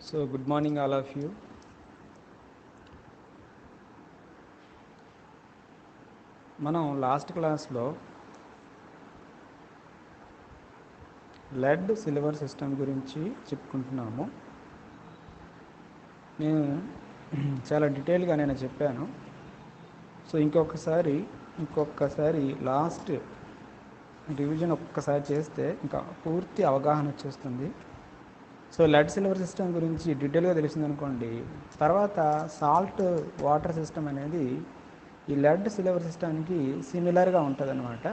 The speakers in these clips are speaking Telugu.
So good morning all of you. మనం లాస్ట్ క్లాస్లో లెడ్ సిల్వర్ సిస్టమ్ గురించి చెప్పుకుంటున్నాము. నేను చాలా డీటెయిల్గా నేను చెప్పాను. సో ఇంకొకసారి లాస్ట్ రివిజన్ ఒక్కసారి చేస్తే ఇంకా పూర్తి అవగాహన వచ్చేస్తుంది. సో లెడ్ సిల్వర్ సిస్టమ్ గురించి డీటెయిల్గా తెలిసిందనుకోండి, తర్వాత సాల్ట్ వాటర్ సిస్టమ్ అనేది ఈ లెడ్ సిల్వర్ సిస్టమ్కి సిమిలర్గా ఉంటుంది అనమాట.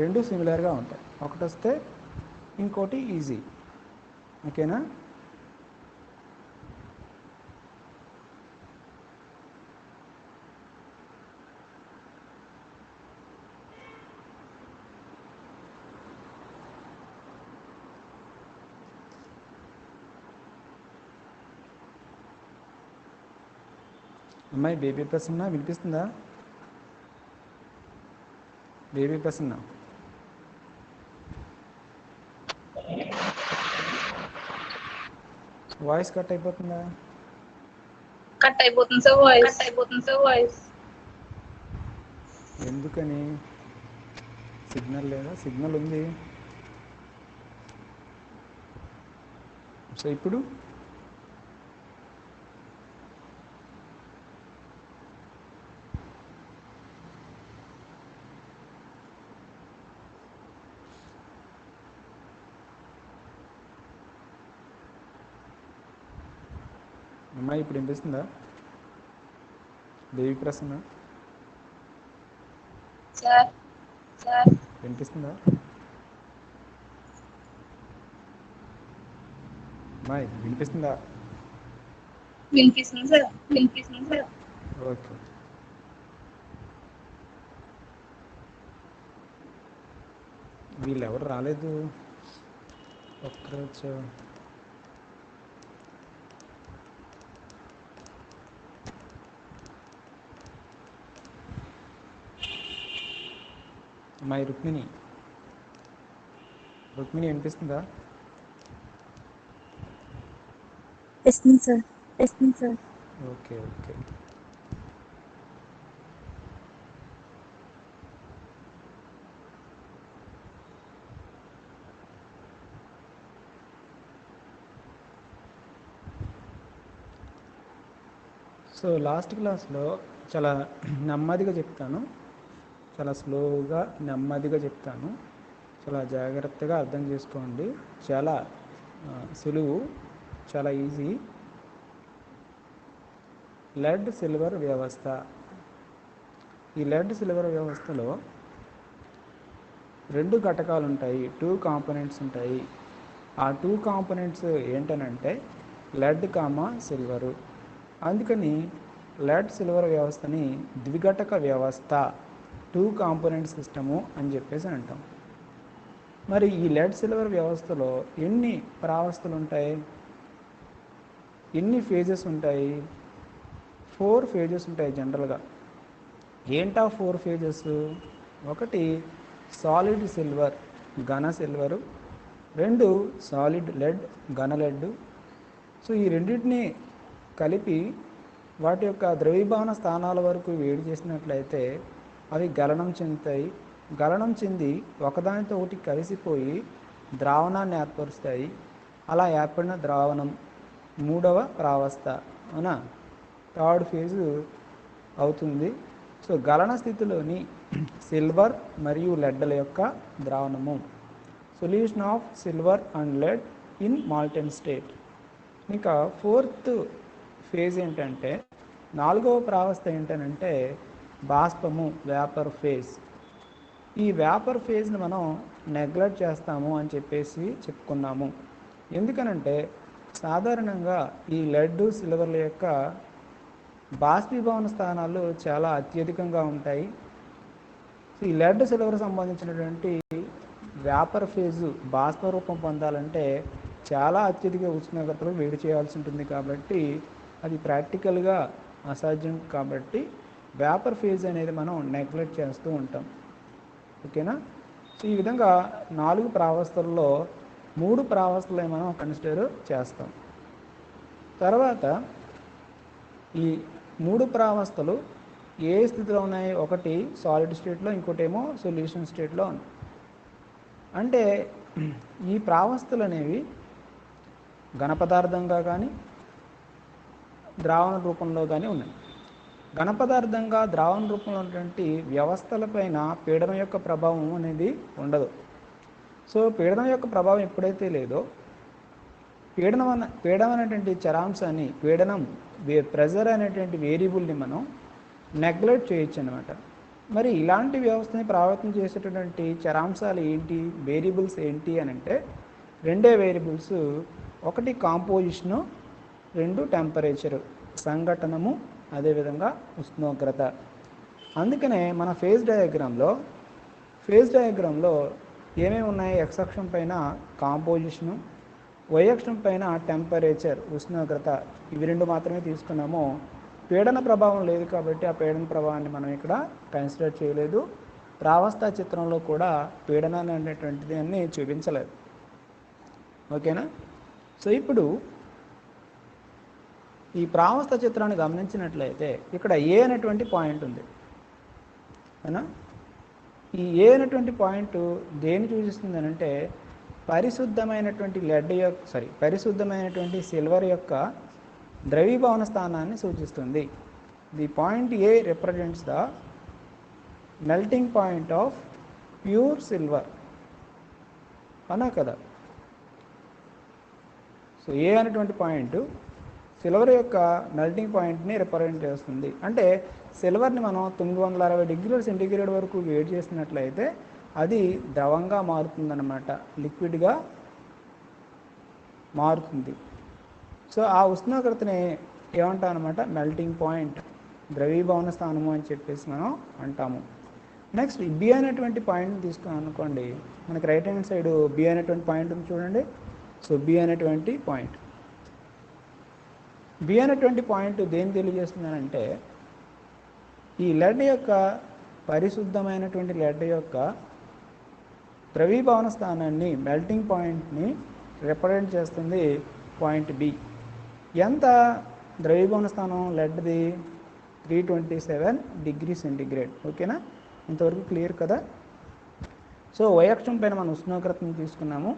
రెండు సిమిలర్గా ఉంటాయి. ఒకటి వస్తే ఇంకోటి ఈజీ. ఓకేనా? అమ్మాయి బేబీ ప్రసన్న వినిపిస్తుందా? బేబీ ప్రసన్న వాయిస్ కట్ అయిపోతుందా? కట్ అయిపోతుంది సార్ వాయిస్. ఎందుకని? సిగ్నల్ లేదా? సిగ్నల్ ఉంది. సో ఇప్పుడు అమ్మాయి ఇప్పుడు వినిపిస్తుందా? దేవి ప్రసన్న సార్ వినిపిస్తుందా? అమ్మాయి వినిపిస్తుందా? వినిపిస్తుంది సార్. ఓకే. వీళ్ళు ఎవరు రాలేదు. ఒక్కరోజు అమ్మాయి రుక్మిణి వినిపిస్తుందా? వస్తుంది సార్. ఓకే. సో లాస్ట్ క్లాస్లో చాలా నెమ్మదిగా చెప్తాను, చాలా స్లోగా నెమ్మదిగా చెప్తాను. చాలా జాగ్రత్తగా అర్థం చేసుకోండి. చాలా సులువు, చాలా ఈజీ. లెడ్ సిల్వర్ వ్యవస్థ. ఈ లెడ్ సిల్వర్ వ్యవస్థలో రెండు ఘటకాలు ఉంటాయి, 2 కాంపోనెంట్స్ ఉంటాయి. ఆ 2 కాంపోనెంట్స్ ఏంటనంటే లెడ్ సిల్వరు. అందుకని లెడ్ సిల్వర్ వ్యవస్థని ద్విఘటక వ్యవస్థ, 2 కాంపోనెంట్ సిస్టము అని చెప్పేసి అంటాం. మరి ఈ లెడ్ సిల్వర్ వ్యవస్థలో ఎన్ని ప్రావస్థలు ఉంటాయి, ఎన్ని ఫేజెస్ ఉంటాయి? 4 ఫేజెస్ ఉంటాయి జనరల్గా. ఏంటా 4 ఫేజెస్? ఒకటి సాలిడ్ సిల్వర్, ఘన సిల్వరు. 2 సాలిడ్ లెడ్, ఘన లెడ్. సో ఈ రెండింటిని కలిపి వాటి యొక్క ద్రవీభవన స్థానాల వరకు వేడి చేసినట్లయితే అవి గలనం చెందుతాయి. గలనం చెంది ఒకదానితో ఒకటి కలిసిపోయి ద్రావణాన్ని ఏర్పరుస్తాయి. అలా ఏర్పడిన ద్రావణం 3వ ప్రావస్థ, అవునా, 3rd ఫేజు అవుతుంది. సో గలన స్థితిలోని సిల్వర్ మరియు లెడ్ల యొక్క ద్రావణము, solution of silver and lead in molten state. ఇంకా 4th ఫేజ్ ఏంటంటే, 4వ ప్రావస్థ ఏంటనంటే బాష్పము, వేపర్ ఫేజ్. ఈ వేపర్ ఫేజ్ని మనం నెగ్లెక్ట్ చేస్తాము అని చెప్పేసి చెప్పుకున్నాము. ఎందుకనంటే సాధారణంగా ఈ లెడ్ సిల్వర్ల యొక్క బాష్పీభవన స్థానాలు చాలా అత్యధికంగా ఉంటాయి. ఈ లెడ్ సిల్వర్ సంబంధించినటువంటి వేపర్ ఫేజు బాష్పరూపం పొందాలంటే చాలా అత్యధిక ఉష్ణోగ్రతలు వేడి చేయాల్సి ఉంటుంది. కాబట్టి అది ప్రాక్టికల్గా అసాధ్యం. కాబట్టి వేపర్ ఫేజ్ అనేది మనం నెగ్లెక్ట్ చేస్తూ ఉంటాం. ఓకేనా? సో ఈ విధంగా 4 ప్రావస్థల్లో 3 ప్రావస్థలే మనం కన్సిడర్ చేస్తాం. తర్వాత ఈ 3 ప్రావస్థలు ఏ స్థితిలో ఉన్నాయి? ఒకటి సాలిడ్ స్టేట్లో, ఇంకోటేమో సొల్యూషన్ స్టేట్లో ఉంది. అంటే ఈ ప్రావస్థలు అనేవి ఘనపదార్థంగా కానీ ద్రావణ రూపంలో కానీ ఉన్నాయి. ఘనపదార్థంగా ద్రావణ రూపంలో ఉన్నటువంటి వ్యవస్థలపైన పీడనం యొక్క ప్రభావం అనేది ఉండదు. సో పీడనం యొక్క ప్రభావం ఎప్పుడైతే లేదో పీడనం అనేటువంటి చరాంశాన్ని, ప్రెజర్ అనేటువంటి వేరియబుల్ని మనం నెగ్లెక్ట్ చేయొచ్చు అన్నమాట. మరి ఇలాంటి వ్యవస్థని ప్రభావితం చేసేటటువంటి చరాంశాలు ఏంటి, వేరియబుల్స్ ఏంటి అని అంటే రెండే వేరియబుల్స్. ఒకటి కాంపోజిషను, 2 టెంపరేచరు, సంఘటనము, అదేవిధంగా ఉష్ణోగ్రత. అందుకనే మన ఫేజ్ డయాగ్రామ్లో ఏమేమి ఉన్నాయి? ఎక్స్ అక్షం పైన కాంపోజిషను, వై అక్షం పైన టెంపరేచర్, ఉష్ణోగ్రత, ఇవి 2 మాత్రమే తీసుకున్నాము. పీడన ప్రభావం లేదు కాబట్టి ఆ పీడన ప్రభావాన్ని మనం ఇక్కడ కన్సిడర్ చేయలేదు. ప్రావస్థ చిత్రంలో కూడా పీడనాన్ని అనేటువంటిది అన్ని చూపించలేదు. ఓకేనా? సో ఇప్పుడు ఈ ప్రావస్థ చిత్రాన్ని గమనించినట్లయితే ఇక్కడ ఏ అనేటువంటి పాయింట్ ఉంది అవునా? ఈ ఏ అనేటువంటి పాయింట్ దేన్ని సూచిస్తుంది అంటే పరిశుద్ధమైనటువంటి సిల్వర్ యొక్క ద్రవీభవన స్థానాన్ని సూచిస్తుంది. The point A represents the melting point of pure silver అనా కదా? సో ఏ అనేటువంటి పాయింట్ సిల్వర్ యొక్క మెల్టింగ్ పాయింట్ని రిప్రజెంట్ చేస్తుంది. అంటే సిల్వర్ని మనం 960 డిగ్రీల సెంటీగ్రేడ్ వరకు వేడి చేసినట్లయితే అది ద్రవంగా మారుతుందన్నమాట, లిక్విడ్గా మారుతుంది. సో ఆ ఉష్ణోగ్రతని ఏమంటాం అనమాట? మెల్టింగ్ పాయింట్, ద్రవీభవన స్థానము అని చెప్పేసి మనం అంటాము. నెక్స్ట్ బి అనేటువంటి పాయింట్ని తీసుకున్నాం అనుకోండి, మనకి రైట్ హ్యాండ్ సైడ్ బి అనేటువంటి పాయింట్ ఉంది చూడండి. సో బి అనేటువంటి పాయింట్ దేన్ని తెలియజేస్తుందనంటే ఈ లెడ్ యొక్క పరిశుద్ధమైనటువంటి లెడ్ యొక్క ద్రవీభవన స్థానాన్ని, మెల్టింగ్ పాయింట్ని రిప్రజెంట్ చేస్తుంది పాయింట్ బి. ఎంత ద్రవీభవన స్థానం లెడ్ది? 327 డిగ్రీ సెంటీగ్రేడ్. ఓకేనా? ఇంతవరకు క్లియర్ కదా? సో వై అక్షం పైన మనం ఉష్ణోగ్రతను తీసుకున్నాము,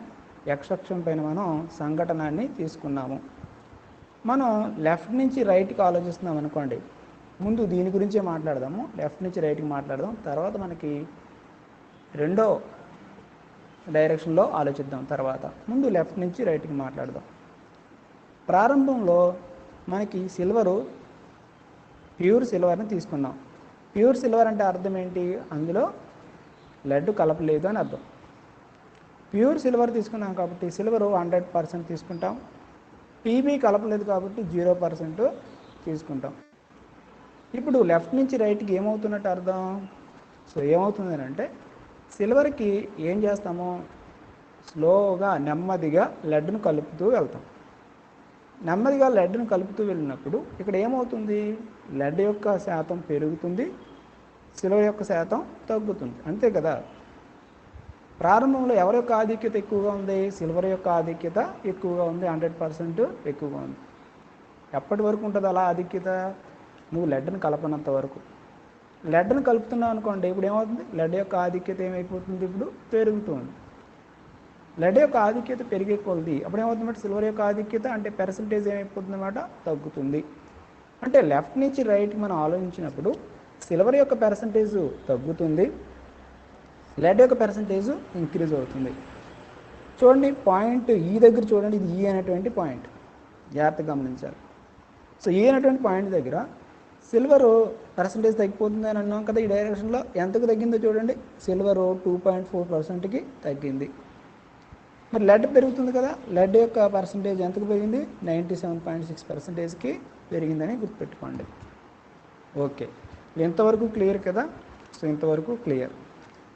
ఎక్స్ అక్షం పైన మనం సంఘటనాన్ని తీసుకున్నాము. మనం లెఫ్ట్ నుంచి రైట్కి ఆలోచిస్తున్నాం అనుకోండి, ముందు దీని గురించే మాట్లాడదాము. లెఫ్ట్ నుంచి రైట్కి మాట్లాడదాం, తర్వాత మనకి రెండో డైరెక్షన్లో ఆలోచిద్దాం. తర్వాత ముందు లెఫ్ట్ నుంచి రైట్కి మాట్లాడదాం. ప్రారంభంలో మనకి ప్యూర్ సిల్వర్ని తీసుకున్నాం. ప్యూర్ సిల్వర్ అంటే అర్థం ఏంటి? అందులో లెడ్ కలపలేదు అని అర్థం. ప్యూర్ సిల్వర్ తీసుకున్నాం కాబట్టి సిల్వర్ 100% తీసుకుంటాం. పీబీ కలపలేదు కాబట్టి 0% తీసుకుంటాం. ఇప్పుడు లెఫ్ట్ నుంచి రైట్కి ఏమవుతున్నట్టు అర్థం? సో ఏమవుతుంది అంటే సిల్వర్కి ఏం చేస్తామో స్లోగా నెమ్మదిగా లెడ్ను కలుపుతూ వెళ్తాం. నెమ్మదిగా లెడ్ను కలుపుతూ వెళ్ళినప్పుడు ఇక్కడ ఏమవుతుంది? లెడ్ యొక్క శాతం పెరుగుతుంది, సిల్వర్ యొక్క శాతం తగ్గుతుంది. అంతే కదా? ప్రారంభంలో ఎవరి యొక్క ఆధిక్యత ఎక్కువగా ఉంది? సిల్వర్ యొక్క ఆధిక్యత ఎక్కువగా ఉంది, 100% ఎక్కువగా ఉంది. ఎప్పటి వరకు ఉంటుంది అలా ఆధిక్యత? నువ్వు లెడ్ను కలపనంత వరకు. లెడ్ను కలుపుతున్నావు అనుకోండి, ఇప్పుడు ఏమవుతుంది? లెడ్ యొక్క ఆధిక్యత ఏమైపోతుంది? ఇప్పుడు పెరుగుతుంది. లెడ్ యొక్క ఆధిక్యత పెరిగే కొలది అప్పుడు ఏమవుతుందంటే సిల్వర్ యొక్క ఆధిక్యత అంటే పర్సంటేజ్ ఏమైపోతుంది అన్నమాట? తగ్గుతుంది. అంటే లెఫ్ట్ నుంచి రైట్కి మనం ఆలోచించినప్పుడు సిల్వర్ యొక్క పర్సంటేజ్ తగ్గుతుంది, లెడ్ యొక్క పర్సంటేజ్ ఇంక్రీజ్ అవుతుంది. చూడండి పాయింట్ ఈ దగ్గర చూడండి, ఇది ఈ అనేటువంటి పాయింట్, జాగ్రత్తగా గమనించాలి. సో ఈ అనేటువంటి పాయింట్ దగ్గర సిల్వర్ పర్సంటేజ్ తగ్గిపోతుంది అని అన్నాం కదా. ఈ డైరెక్షన్లో ఎంతకు తగ్గిందో చూడండి, సిల్వర్ 2.4%కి తగ్గింది. మరి లెడ్ పెరుగుతుంది కదా, లెడ్ యొక్క పర్సంటేజ్ ఎంతకు పెరిగింది? 97.6%కి పెరిగిందని గుర్తుపెట్టుకోండి. ఓకే, ఎంతవరకు క్లియర్ కదా? సో ఇంతవరకు క్లియర్.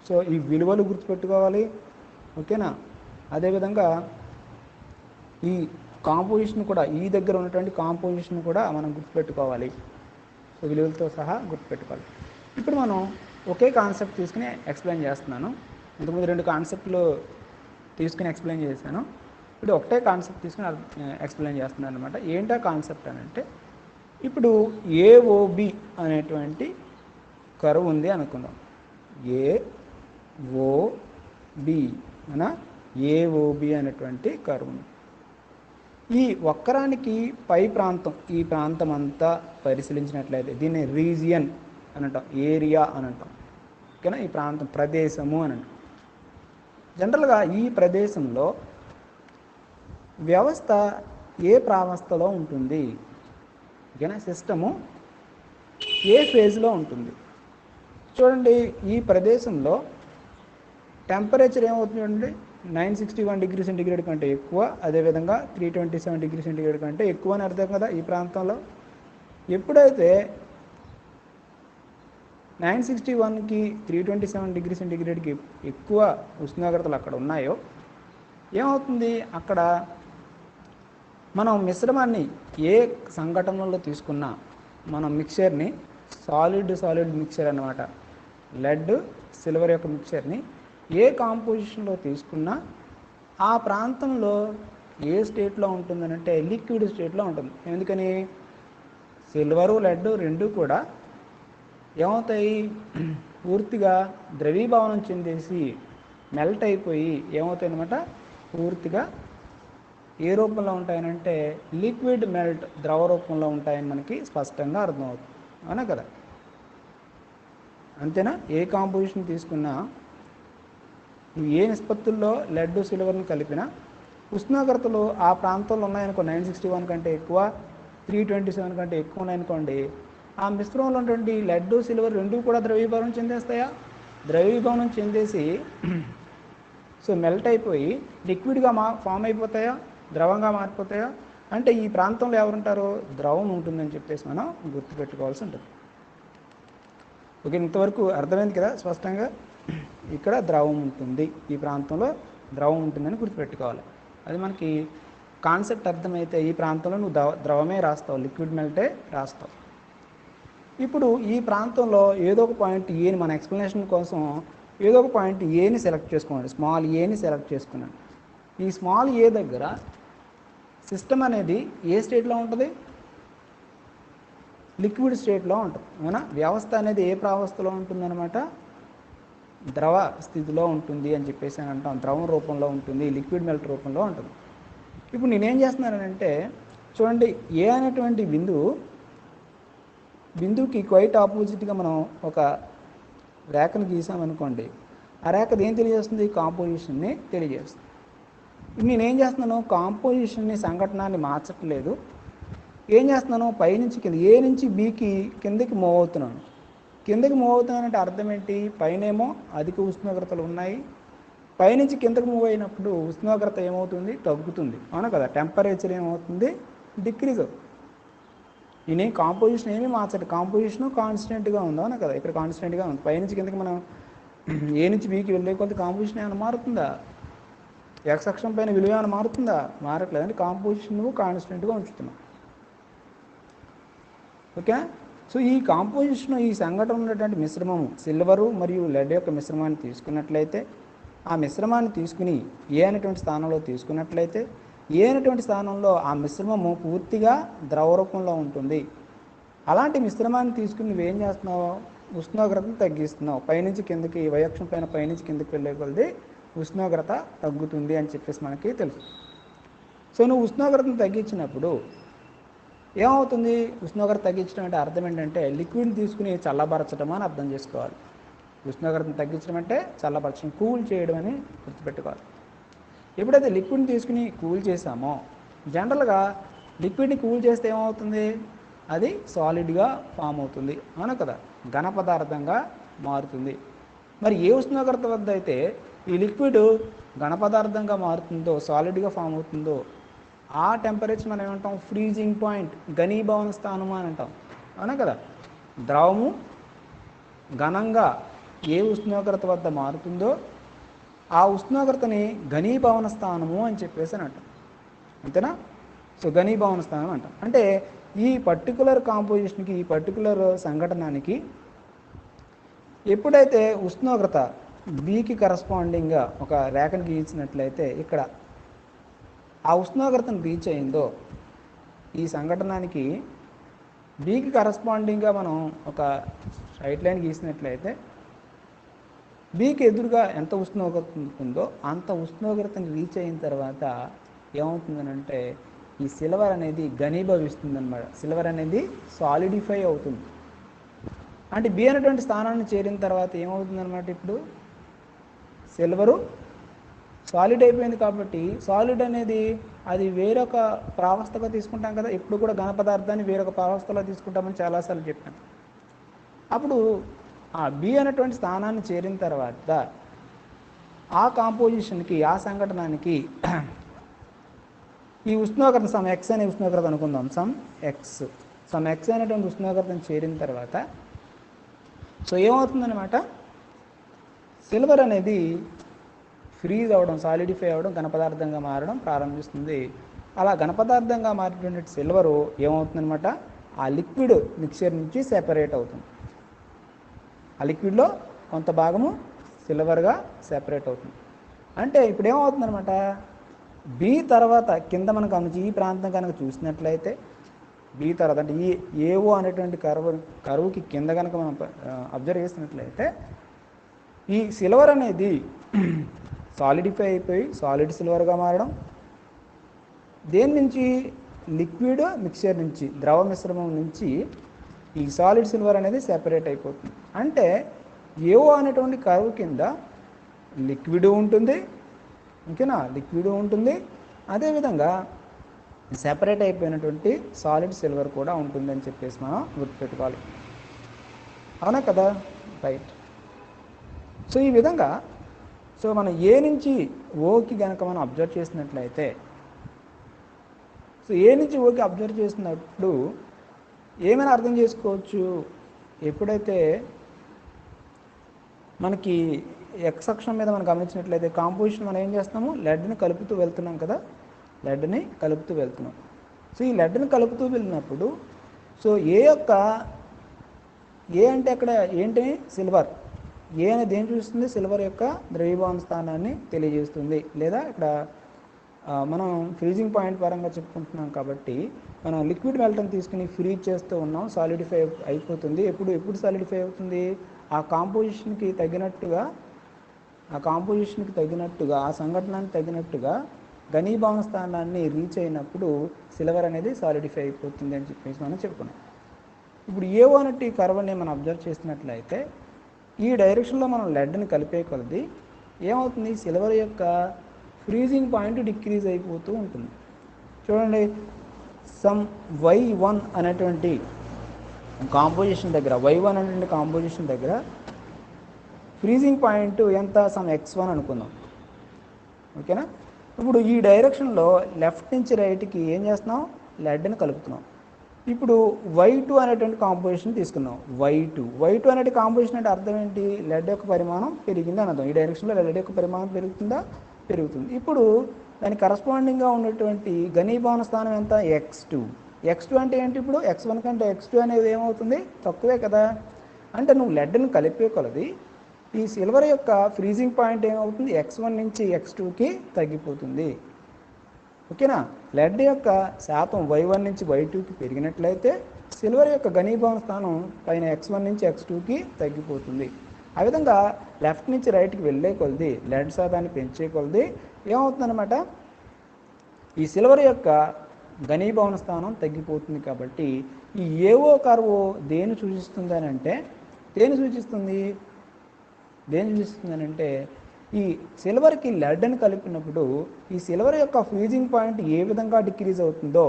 సో ఈ విలువలు గుర్తుపెట్టుకోవాలి. ఓకేనా? అదేవిధంగా ఈ కాంపోజిషన్ కూడా, ఈ దగ్గర ఉన్నటువంటి కాంపోజిషన్ కూడా మనం గుర్తుపెట్టుకోవాలి. సో విలువలతో సహా గుర్తుపెట్టుకోవాలి. ఇప్పుడు మనం ఒకే కాన్సెప్ట్ తీసుకుని ఎక్స్ప్లెయిన్ చేస్తున్నాను. ఇంతకుముందు 2 కాన్సెప్ట్లు తీసుకుని ఎక్స్ప్లెయిన్ చేశాను. ఇప్పుడు ఒకటే కాన్సెప్ట్ తీసుకుని ఎక్స్ప్లెయిన్ చేస్తున్నాను అనమాట. ఏంటా కాన్సెప్ట్ అని అంటే, ఇప్పుడు ఏఓబి అనేటువంటి కర్వ్ ఉంది అనుకుందాం. ఏఓబి అన ఏఓబి అనేటువంటి కర్వ్ ఉంది. ఈ వక్రానికి పై ప్రాంతం, ఈ ప్రాంతం అంతా పరిశీలించినట్లయితే దీన్ని రీజియన్ అని అంటాం, ఏరియా అని అంటాం. ఓకేనా? ఈ ప్రాంతం ప్రదేశము అని అంటాం. జనరల్గా ఈ ప్రదేశంలో వ్యవస్థ ఏ ప్రావస్థలో ఉంటుంది? ఓకేనా? సిస్టము ఏ ఫేజ్లో ఉంటుంది? చూడండి, ఈ ప్రదేశంలో టెంపరేచర్ ఏమవుతుంది చూడండి, 961 డిగ్రీ సెంటిగ్రేడ్ కంటే ఎక్కువ, అదేవిధంగా 327 డిగ్రీ సెంటిగ్రేడ్ కంటే ఎక్కువ అని అర్థం కదా. ఈ ప్రాంతంలో ఎప్పుడైతే 961కి 327 డిగ్రీ సెంటిగ్రేడ్కి ఎక్కువ ఉష్ణోగ్రతలు అక్కడ ఉన్నాయో ఏమవుతుంది, అక్కడ మనం మిశ్రమాన్ని ఏ సంఘటనలో తీసుకున్నా మనం మిక్చర్ని సాలిడ్ మిక్చర్ అన్నమాట, లెడ్ సిల్వర్ యొక్క మిక్చర్ని ఏ కాంపోజిషన్లో తీసుకున్నా ఆ ప్రాంతంలో ఏ స్టేట్లో ఉంటుందనంటే లిక్విడ్ స్టేట్లో ఉంటుంది. ఎందుకని? సిల్వరు లెడ్ రెండు కూడా ఏమవుతాయి, పూర్తిగా ద్రవీభవనం చెందేసి మెల్ట్ అయిపోయి ఏమవుతాయి అన్నమాట, పూర్తిగా ఏ రూపంలో ఉంటాయనంటే లిక్విడ్ మెల్ట్, ద్రవ రూపంలో ఉంటాయని మనకి స్పష్టంగా అర్థమవుతుంది. అవునా కదా? అంతేనా? ఏ కాంపోజిషన్ తీసుకున్నా ఏ నిష్పత్తుల్లో లెడ్ సిల్వర్ని కలిపినా ఉష్ణోగ్రతలు ఆ ప్రాంతంలో ఉన్నాయనుకో, 961 కంటే ఎక్కువ, 327 కంటే ఎక్కువ ఉన్నాయనుకోండి, ఆ మిశ్రమంలో ఉన్నటువంటి లెడ్ సిల్వర్ రెండు కూడా ద్రవీభవనం చెందేస్తాయా? ద్రవీభవనం చెందేసి సో మెల్ట్ అయిపోయి లిక్విడ్గా ఫామ్ అయిపోతాయా? ద్రవంగా మారిపోతాయా? అంటే ఈ ప్రాంతంలో ఎవరుంటారో ద్రవం ఉంటుందని చెప్పేసి మనం గుర్తుపెట్టుకోవాల్సి ఉంటుంది. ఓకే, ఇంతవరకు అర్థమైంది కదా స్పష్టంగా? ఇక్కడ ద్రవం ఉంటుంది, ఈ ప్రాంతంలో ద్రవం ఉంటుందని గుర్తుపెట్టుకోవాలి. అది మనకి కాన్సెప్ట్ అర్థమైతే ఈ ప్రాంతంలో నువ్వు ద్రవమే రాస్తావు, లిక్విడ్ మెల్టే రాస్తావు. ఇప్పుడు ఈ ప్రాంతంలో ఏదో ఒక పాయింట్ ఏని మన ఎక్స్ప్లెనేషన్ కోసం ఏదో ఒక పాయింట్ ఏని సెలెక్ట్ చేసుకోండి, స్మాల్ ఏని సెలెక్ట్ చేసుకున్నాను. ఈ స్మాల్ ఏ దగ్గర సిస్టమ్ అనేది ఏ స్టేట్లో ఉంటుంది? లిక్విడ్ స్టేట్లో ఉంటుంది. అవునా? వ్యవస్థ అనేది ఏ ప్రావస్థలో ఉంటుందన్నమాట? ద్రవ స్థితిలో ఉంటుంది అని చెప్పేసి అని అంటాం. ద్రవం రూపంలో ఉంటుంది, లిక్విడ్ మెల్ట్ రూపంలో ఉంటుంది. ఇప్పుడు నేనేం చేస్తున్నానంటే చూడండి, ఏ అనేటువంటి బిందువుకి క్వైట్ ఆపోజిట్గా మనం ఒక రేఖను గీసామనుకోండి, ఆ రేఖ ఏం తెలియజేస్తుంది? కాంపోజిషన్ని తెలియజేస్తుంది. నేనేం చేస్తున్నాను, కాంపోజిషన్ని సంఘటనాన్ని మార్చట్లేదు, ఏం చేస్తున్నాను, పైనుంచి కింద ఏ నుంచి బికి కిందకి మూవ్ అవుతున్నాను. కిందకి మూవ్ అవుతున్నానంటే అర్థం ఏంటి? పైనేమో అధిక ఉష్ణోగ్రతలు ఉన్నాయి, పైనుంచి కిందకి మూవ్ అయినప్పుడు ఉష్ణోగ్రత ఏమవుతుంది? తగ్గుతుంది. అవునా కదా? టెంపరేచర్ ఏమవుతుంది? డిక్రీజ్ అవుతుంది. నేనేం కాంపోజిషన్ ఏమీ మార్చదు, కాంపోజిషన్ కాన్స్టెంట్గా ఉంది. అవునా కదా? ఇక్కడ కాన్స్టెంట్గా ఉంది. పైనుంచి కిందకి మనం ఏ నుంచి బీకి వెళ్ళే కొద్ది కాంపోజిషన్ ఏమైనా మారుతుందా? ఎక్స్ అక్షం పైన విలువ ఏమైనా మారుతుందా? మారట్లేదు. అంటే కాంపోజిషన్ నువ్వు కాన్స్టెంట్గా ఉంచుతున్నావు. ఓకే? సో ఈ కాంపోజిషన్, ఈ సంఘటన ఉన్నటువంటి మిశ్రమము సిల్వరు మరియు లెడ్ యొక్క మిశ్రమాన్ని తీసుకున్నట్లయితే, ఆ మిశ్రమాన్ని తీసుకుని ఏ అనేటువంటి స్థానంలో తీసుకున్నట్లయితే, ఏ అనేటువంటి స్థానంలో ఆ మిశ్రమము పూర్తిగా ద్రవ రూపంలో ఉంటుంది. అలాంటి మిశ్రమాన్ని తీసుకుని నువ్వేం చేస్తున్నావు? ఉష్ణోగ్రతను తగ్గిస్తున్నావు. పైనుంచి కిందకి, వయక్షం పైన పైనుంచి కిందకి వెళ్ళే కొలది ఉష్ణోగ్రత తగ్గుతుంది అని చెప్పేసి మనకి తెలుసు. సో నువ్వు ఉష్ణోగ్రతను తగ్గించినప్పుడు ఏమవుతుంది? ఉష్ణోగ్రత తగ్గించడం అంటే అర్థం ఏంటంటే లిక్విడ్ని తీసుకుని చల్లబరచడం అని అర్థం చేసుకోవాలి. ఉష్ణోగ్రతను తగ్గించడం అంటే చల్లబరచడం, కూల్ చేయడం అని గుర్తుపెట్టుకోవాలి. ఎప్పుడైతే లిక్విడ్ని తీసుకుని కూల్ చేసామో, జనరల్గా లిక్విడ్ని కూల్ చేస్తే ఏమవుతుంది? అది సాలిడ్గా ఫామ్ అవుతుంది. అవునా కదా? ఘన పదార్థంగా మారుతుంది. మరి ఏ ఉష్ణోగ్రత వద్ద అయితే ఈ లిక్విడ్ ఘన పదార్థంగా మారుతుందో, సాలిడ్గా ఫామ్ అవుతుందో, ఆ టెంపరేచర్ మనం ఏమంటాం? ఫ్రీజింగ్ పాయింట్, ఘనీభవన స్థానము అని అంటాం. అవునా కదా? ద్రవము ఘనంగా ఏ ఉష్ణోగ్రత వద్ద మారుతుందో ఆ ఉష్ణోగ్రతని ఘనీభవన స్థానము అని చెప్పేసి అని అంటాం. అంతేనా? సో ఘనీభవన స్థానం అంటాం. అంటే ఈ పర్టికులర్ కాంపోజిషన్కి, ఈ పర్టికులర్ సంఘటనానికి ఎప్పుడైతే ఉష్ణోగ్రత బీకి కరస్పాండింగ్గా ఒక రేఖను గీసినట్లయితే ఇక్కడ ఆ ఉష్ణోగ్రతను రీచ్ అయిందో ఈ సంఘటనకి బీకి కరస్పాండింగ్గా మనం ఒక స్ట్రైట్ లైన్ గీసినట్లయితే బీకి ఎదురుగా ఎంత ఉష్ణోగ్రత ఉంటుందో అంత ఉష్ణోగ్రతని రీచ్ అయిన తర్వాత ఏమవుతుందనంటే ఈ సిల్వర్ అనేది ఘనీభవిస్తుంది అనమాట. సిల్వర్ అనేది సాలిడిఫై అవుతుంది. అంటే బి అనేటువంటి స్థానాన్ని చేరిన తర్వాత ఏమవుతుందన్నమాట, ఇప్పుడు సిల్వరు సాలిడ్ అయిపోయింది. కాబట్టి సాలిడ్ అనేది అది వేరొక ప్రావస్థగా తీసుకుంటాం కదా, ఎప్పుడు కూడా ఘన పదార్థాన్ని వేరొక ప్రావస్థలో తీసుకుంటామని చాలాసార్లు చెప్పాను. అప్పుడు ఆ బి అనేటువంటి స్థానాన్ని చేరిన తర్వాత ఆ కాంపోజిషన్కి, ఆ సంఘటనకి ఈ ఉష్ణోగ్రత సమ్ ఎక్స్ అనే ఉష్ణోగ్రత అనుకుందాం, సమ్ ఎక్స్ అనేటువంటి ఉష్ణోగ్రతను చేరిన తర్వాత సో ఏమవుతుందన్నమాట, సిల్వర్ అనేది ఫ్రీజ్ అవ్వడం, సాలిడిఫై అవ్వడం, ఘనపదార్థంగా మారడం ప్రారంభిస్తుంది. అలా ఘనపదార్థంగా మారినటువంటి సిల్వరు ఏమవుతుందన్నమాట, ఆ లిక్విడ్ మిక్చర్ నుంచి సెపరేట్ అవుతుంది. ఆ లిక్విడ్లో కొంత భాగము సిల్వర్గా సెపరేట్ అవుతుంది. అంటే ఇప్పుడు ఏమవుతుందన్నమాట, బి తర్వాత కింద మనం గమనించి ఈ ప్రాంతం కనుక చూసినట్లయితే బి తర్వాత అంటే ఈ ఏఓ అనేటువంటి కరువుకి కింద కనుక మనం అబ్జర్వ్ చేసినట్లయితే ఈ సిల్వర్ అనేది సాలిడిఫై అయిపోయి సాలిడ్ సిల్వర్గా మారడం, దేని నుంచి, లిక్విడ్ మిక్చర్ నుంచి, ద్రవ మిశ్రమం నుంచి ఈ సాలిడ్ సిల్వర్ అనేది సెపరేట్ అయిపోతుంది. అంటే ఏఓ అనేటువంటి కర్వ్ కింద లిక్విడ్ ఉంటుంది, ఓకేనా, లిక్విడ్ ఉంటుంది, అదేవిధంగా సెపరేట్ అయిపోయినటువంటి సాలిడ్ సిల్వర్ కూడా ఉంటుందని చెప్పేసి మనం గుర్తుపెట్టుకోవాలి. అవునా కదా, రైట్. సో ఈ విధంగా సో మనం ఏ నుంచి ఓకి కనుక మనం అబ్జర్వ్ చేసినట్లయితే, సో ఏ నుంచి ఓకి అబ్జర్వ్ చేసినప్పుడు ఏమైనా అర్థం చేసుకోవచ్చు, ఎప్పుడైతే మనకి ఎక్స్ అక్షం మీద మనం గమనించినట్లయితే కాంపోజిషన్ మనం ఏం చేస్తాము, లెడ్ని కలుపుతూ వెళ్తున్నాం కదా, లెడ్ని కలుపుతూ వెళ్తున్నాం. సో ఈ లెడ్ని కలుపుతూ వెళ్ళినప్పుడు సో ఏ యొక్క ఏ అంటే అక్కడ ఏంటి, సిల్వర్. ఏ అనేది ఏం చూస్తుంది, సిల్వర్ యొక్క ద్రవీభవన స్థానాన్ని తెలియజేస్తుంది. లేదా ఇక్కడ మనం ఫ్రీజింగ్ పాయింట్ పరంగా చెప్పుకుంటున్నాం కాబట్టి మనం లిక్విడ్ మెల్టన్ తీసుకుని ఫ్రీజ్ చేస్తూ ఉన్నాం, సాలిడిఫై అయిపోతుంది. ఎప్పుడు సాలిడిఫై అవుతుంది, ఆ కాంపోజిషన్కి తగినట్టుగా, ఆ సంఘటనకి తగినట్టుగా ఘనీభవన స్థానాన్ని రీచ్ అయినప్పుడు సిల్వర్ అనేది సాలిడిఫై అయిపోతుంది అని చెప్పేసి మనం చెప్పుకున్నాం. ఇప్పుడు ఏవో అన్నట్టు ఈ కర్వ్ని మనం అబ్జర్వ్ చేసినట్లయితే ఈ డైరెక్షన్లో మనం లెడ్ని కలిపే కొలది ఏమవుతుంది, సిల్వర్ యొక్క ఫ్రీజింగ్ పాయింట్ డిక్రీజ్ అయిపోతూ ఉంటుంది. చూడండి, సమ్ y1 అనేటువంటి కాంపోజిషన్ దగ్గర, y1 అనేటువంటి కాంపోజిషన్ దగ్గర ఫ్రీజింగ్ పాయింట్ ఎంత, సమ్ x1 అనుకుందాం, ఓకేనా. ఇప్పుడు ఈ డైరెక్షన్లో లెఫ్ట్ నుంచి రైట్కి ఏం చేస్తున్నాం, లెడ్ని కలుపుతున్నాం. ఇప్పుడు y2 అనేటువంటి కాంపోజిషన్ తీసుకున్నాం. y2 అనేటి కాంపోజిషన్ అంటే అర్థం ఏంటి, లెడ్ యొక్క పరిమాణం పెరిగింది అని అర్థం. ఈ డైరెక్షన్లో లెడ్ యొక్క పరిమాణం పెరుగుతుందా, పెరుగుతుంది. ఇప్పుడు దానికి కరస్పాండింగ్గా ఉన్నటువంటి ఘనీభవన స్థానం ఎంత, x2 అంటే ఏంటి, ఇప్పుడు x1 కంటే x2 అనేది ఏమవుతుంది, తక్కువే కదా. అంటే నువ్వు లెడ్ని కలిపే కొలది ఈ సిల్వర్ యొక్క ఫ్రీజింగ్ పాయింట్ ఏమవుతుంది, x1 నుంచి x2కి తగ్గిపోతుంది, ఓకేనా. లెడ్ యొక్క శాతం y1 నుంచి y2కి పెరిగినట్లయితే సిల్వర్ యొక్క ఘనీభవన స్థానం పైన x1 నుంచి x2కి తగ్గిపోతుంది. ఆ విధంగా లెఫ్ట్ నుంచి రైట్కి వెళ్ళే కొలది, లెడ్ శాతాన్ని పెంచే కొలది ఏమవుతుందన్నమాట, ఈ సిల్వర్ యొక్క ఘనీభవన స్థానం తగ్గిపోతుంది. కాబట్టి ఈ ఏవో కర్వ్ దేని సూచిస్తుంది అని అంటే, దేని సూచిస్తుంది అంటే ఈ సిల్వర్కి లెడ్ని కలిపినప్పుడు ఈ సిల్వర్ యొక్క ఫ్రీజింగ్ పాయింట్ ఏ విధంగా డిక్రీజ్ అవుతుందో,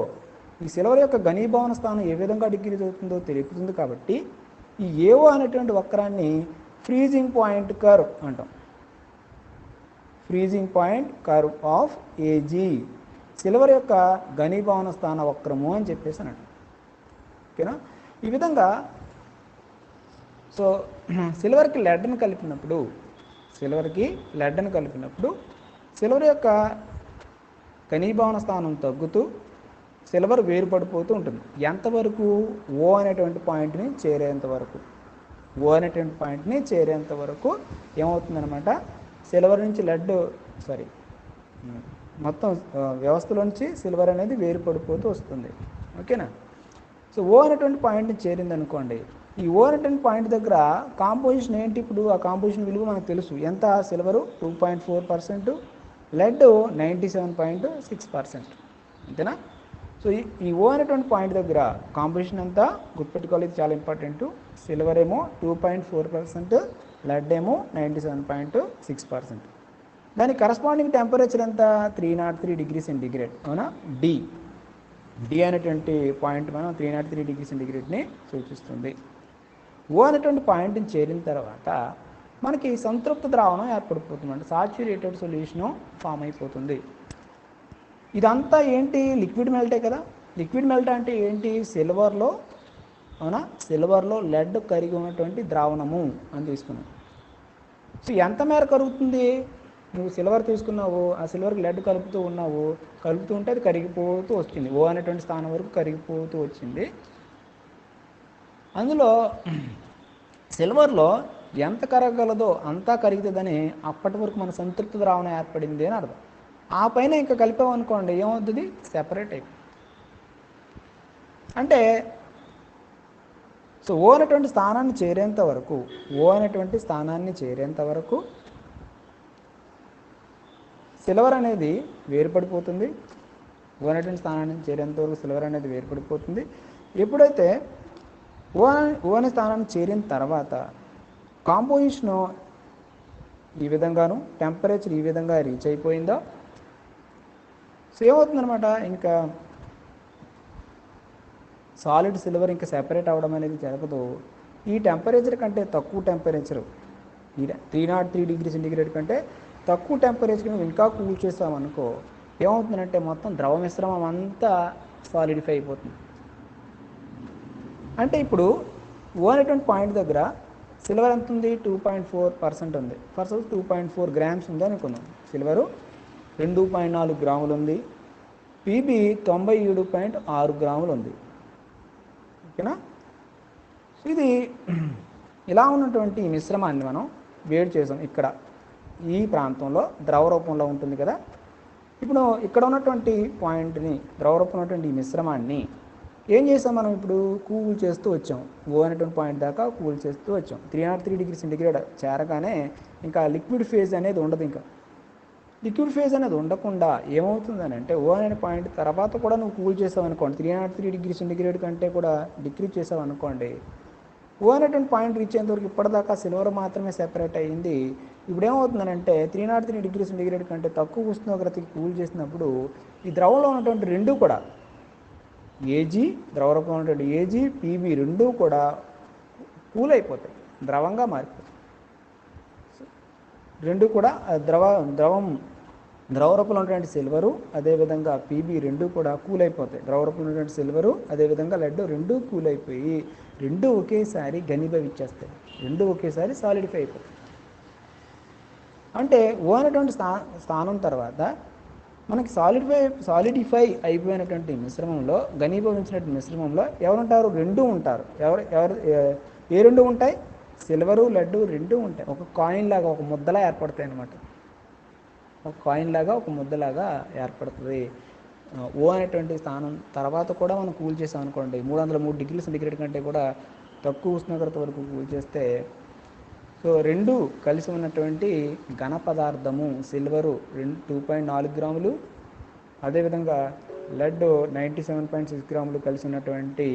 ఈ సిల్వర్ యొక్క ఘనీభవన స్థానం ఏ విధంగా డిక్రీజ్ అవుతుందో తెలుపుతుంది. కాబట్టి ఈ ఏవో అనేటువంటి వక్రాన్ని ఫ్రీజింగ్ పాయింట్ కర్వ్ అంటాం. Freezing point curve of A G, silver యొక్క ఘనీభవన స్థాన వక్రము అని చెప్పేసి అన్నట్టు, ఓకేనా. ఈ విధంగా సో సిల్వర్కి లెడ్ని కలిపినప్పుడు సిల్వర్ యొక్క ఘనీభవన స్థానం తగ్గుతూ సిల్వర్ వేరుపడిపోతూ ఉంటుంది. ఎంతవరకు, ఓ అనేటువంటి పాయింట్ని చేరేంత వరకు ఏమవుతుందన్నమాట, సిల్వర్ నుంచి మొత్తం వ్యవస్థలోంచి సిల్వర్ అనేది వేరుపడిపోతూ వస్తుంది. ఓకేనా? సో ఓ అనేటువంటి పాయింట్ని చేరింది అనుకోండి, ఈ ఓ అనేటువంటి పాయింట్ దగ్గర కాంపోజిషన్ ఏంటి? ఇప్పుడు ఆ కాంపోజిషన్ విలువ మనకు తెలుసు. ఎంత? Silver 2.4%, lead 97.6%. అంతేనా? సో ఈ ఓ అనేటువంటి పాయింట్ దగ్గర కాంపోజిషన్ అంతా గుర్తుపెట్టుకోవాలి, ఇది చాలా ఇంపార్టెంట్. సిల్వర్ ఏమో 2.4%, లెడ్ ఏమో 97.6%. దానికి కరస్పాండింగ్ టెంపరేచర్ ఎంత? 303 డిగ్రీ సెంటీగ్రేడ్. అవునా? డి అనేటువంటి పాయింట్ మనం 303 డిగ్రీ సెంటీగ్రేడ్ని సూచిస్తుంది. ఓ అనేటువంటి పాయింట్ని చేరిన తర్వాత మనకి సంతృప్త ద్రావణం ఏర్పడిపోతుంది, అంటే సాచ్యురేటెడ్ సొల్యూషను ఫామ్ అయిపోతుంది. ఇదంతా ఏంటి? లిక్విడ్ మెల్టే కదా. లిక్విడ్ మెల్ట్ అంటే ఏంటి? సిల్వర్లో, అవునా, సిల్వర్లో లెడ్ కరిగి ఉన్నటువంటి ద్రావణము అని తీసుకున్నాం. సో ఎంత మేర కరుగుతుంది? నువ్వు సిల్వర్ తీసుకున్నావు, ఆ సిల్వర్కి లెడ్ కలుపుతూ ఉన్నావు, కలుపుతూ ఉంటే అది కరిగిపోతూ వచ్చింది, ఓ అనేటువంటి స్థానం వరకు కరిగిపోతూ వచ్చింది. అందులో సిల్వర్లో ఎంత కరగలదో అంతా కరుగుతుందని అప్పటి వరకు మన సంతృప్త ద్రావణం ఏర్పడింది అని అర్థం. ఆ పైన ఇంకా కలిపామనుకోండి, ఏమవుతుంది? సెపరేట్ అయిపోతుంది. అంటే సో ఓ అనేటువంటి స్థానాన్ని చేరేంత వరకు సిల్వర్ అనేది వేరుపడిపోతుంది. ఓ అనేటువంటి స్థానాన్ని చేరేంత వరకు సిల్వర్ అనేది వేరుపడిపోతుంది. ఎప్పుడైతే ఓ అనే స్థానాన్ని చేరిన తర్వాత కాంపోజిషను ఈ విధంగాను, టెంపరేచర్ ఈ విధంగా రీచ్ అయిపోయిందో, సో ఏమవుతుందన్నమాట, ఇంకా సాలిడ్ సిల్వర్ ఇంకా సెపరేట్ అవ్వడం అనేది జరగదు. ఈ టెంపరేచర్ కంటే తక్కువ టెంపరేచరు, ఈ 303 డిగ్రీ సెంటీగ్రేడ్ కంటే తక్కువ టెంపరేచర్ నువ్వు ఇంకా కూల్ చేసామనుకో, ఏమవుతుందంటే మొత్తం ద్రవ మిశ్రమం అంతా సాలిడిఫై అయిపోతుంది. అంటే ఇప్పుడు ఓ అనేటువంటి పాయింట్ దగ్గర సిల్వర్ ఎంత ఉంది? 2.4% ఉంది. ఫర్ సపోజ్ 2.4 గ్రామ్స్ ఉంది అనుకుందాం. సిల్వరు 2.4 గ్రాములు ఉంది. పీబీ 97.6 గ్రాములు ఉంది. ఓకేనా? ఇది ఇలా ఉన్నటువంటి మిశ్రమాన్ని మనం వేడి చేసాం. ఇక్కడ ఈ ప్రాంతంలో ద్రవ రూపంలో ఉంటుంది కదా. ఇప్పుడు ఇక్కడ ఉన్నటువంటి పాయింట్ని, ద్రవ రూపంలో ఉన్నటువంటి ఈ మిశ్రమాన్ని ఏం చేసాం మనం? ఇప్పుడు కూల్ చేస్తూ వచ్చాం. ఓ అనేటువంటి పాయింట్ దాకా కూల్ చేస్తూ వచ్చాం. 303 డిగ్రీ సెంటీగ్రేడ్ చేరగానే ఇంకా లిక్విడ్ ఫేజ్ అనేది ఉండదు. ఇంకా లిక్విడ్ ఫేజ్ అనేది ఉండకుండా ఏమవుతుందని అంటే, ఓ అనే పాయింట్ తర్వాత కూడా నువ్వు కూల్ చేసావు అనుకోండి, 303 డిగ్రీ సెంటీగ్రేడ్ కంటే కూడా డిక్రీజ్ చేసావు అనుకోండి, ఓ అనేటువంటి పాయింట్ రీచ్ అయ్యేంతవరకు ఇప్పటిదాకా సిల్వర్ మాత్రమే సెపరేట్ అయ్యింది. ఇప్పుడు ఏమవుతుందనంటే 303 డిగ్రీ సెంటీగ్రేడ్ కంటే తక్కువ ఉష్ణోగ్రతకి కూల్ చేసినప్పుడు ఈ ద్రవంలో ఉన్నటువంటి రెండు కూడా, ఏజీ, ద్రవ రూపంలో ఉన్నటువంటి ఏజీ, పీబీ రెండూ కూడా కూల్ అయిపోతాయి, ద్రవంగా మారిపోతాయి. రెండు కూడా ద్రవ రూపంలో ఉన్నటువంటి సిల్వరు అదేవిధంగా పీబీ రెండు కూడా కూల్ అయిపోతాయి. ద్రవ రూపంలో ఉన్నటువంటి సిల్వరు అదేవిధంగా లెడ్ రెండు కూల్ అయిపోయి రెండు ఒకేసారి ఘనీభవించేస్తాయి, రెండు ఒకేసారి సాలిడిఫై అయిపోతాయి. అంటే ఓ అనేటువంటి స్థానం తర్వాత మనకి సాలిడిఫై అయిపోయినటువంటి మిశ్రమంలో, ఘనీభవించినటువంటి మిశ్రమంలో ఎవరుంటారు? రెండు ఉంటారు. ఏ రెండు ఉంటాయి? సిల్వరు లెడ్ రెండు ఉంటాయి. ఒక కాయిన్ లాగా, ఒక ముద్దలా ఏర్పడతాయి అన్నమాట. ఒక కాయిన్ లాగా, ఒక ముద్దలాగా ఏర్పడుతుంది. ఓ అనేటువంటి స్థానం తర్వాత కూడా మనం కూల్ చేసాం అనుకోండి, 303 డిగ్రీ సెంటీగ్రేడ్ కంటే కూడా తక్కువ ఉష్ణోగ్రత వరకు కూల్ చేస్తే, సో రెండు కలిసి ఉన్నటువంటి ఘన పదార్థము సిల్వరు 2.4 గ్రాములు, అదేవిధంగా లెడ్ 97.6 గ్రాములు కలిసి ఉన్నటువంటి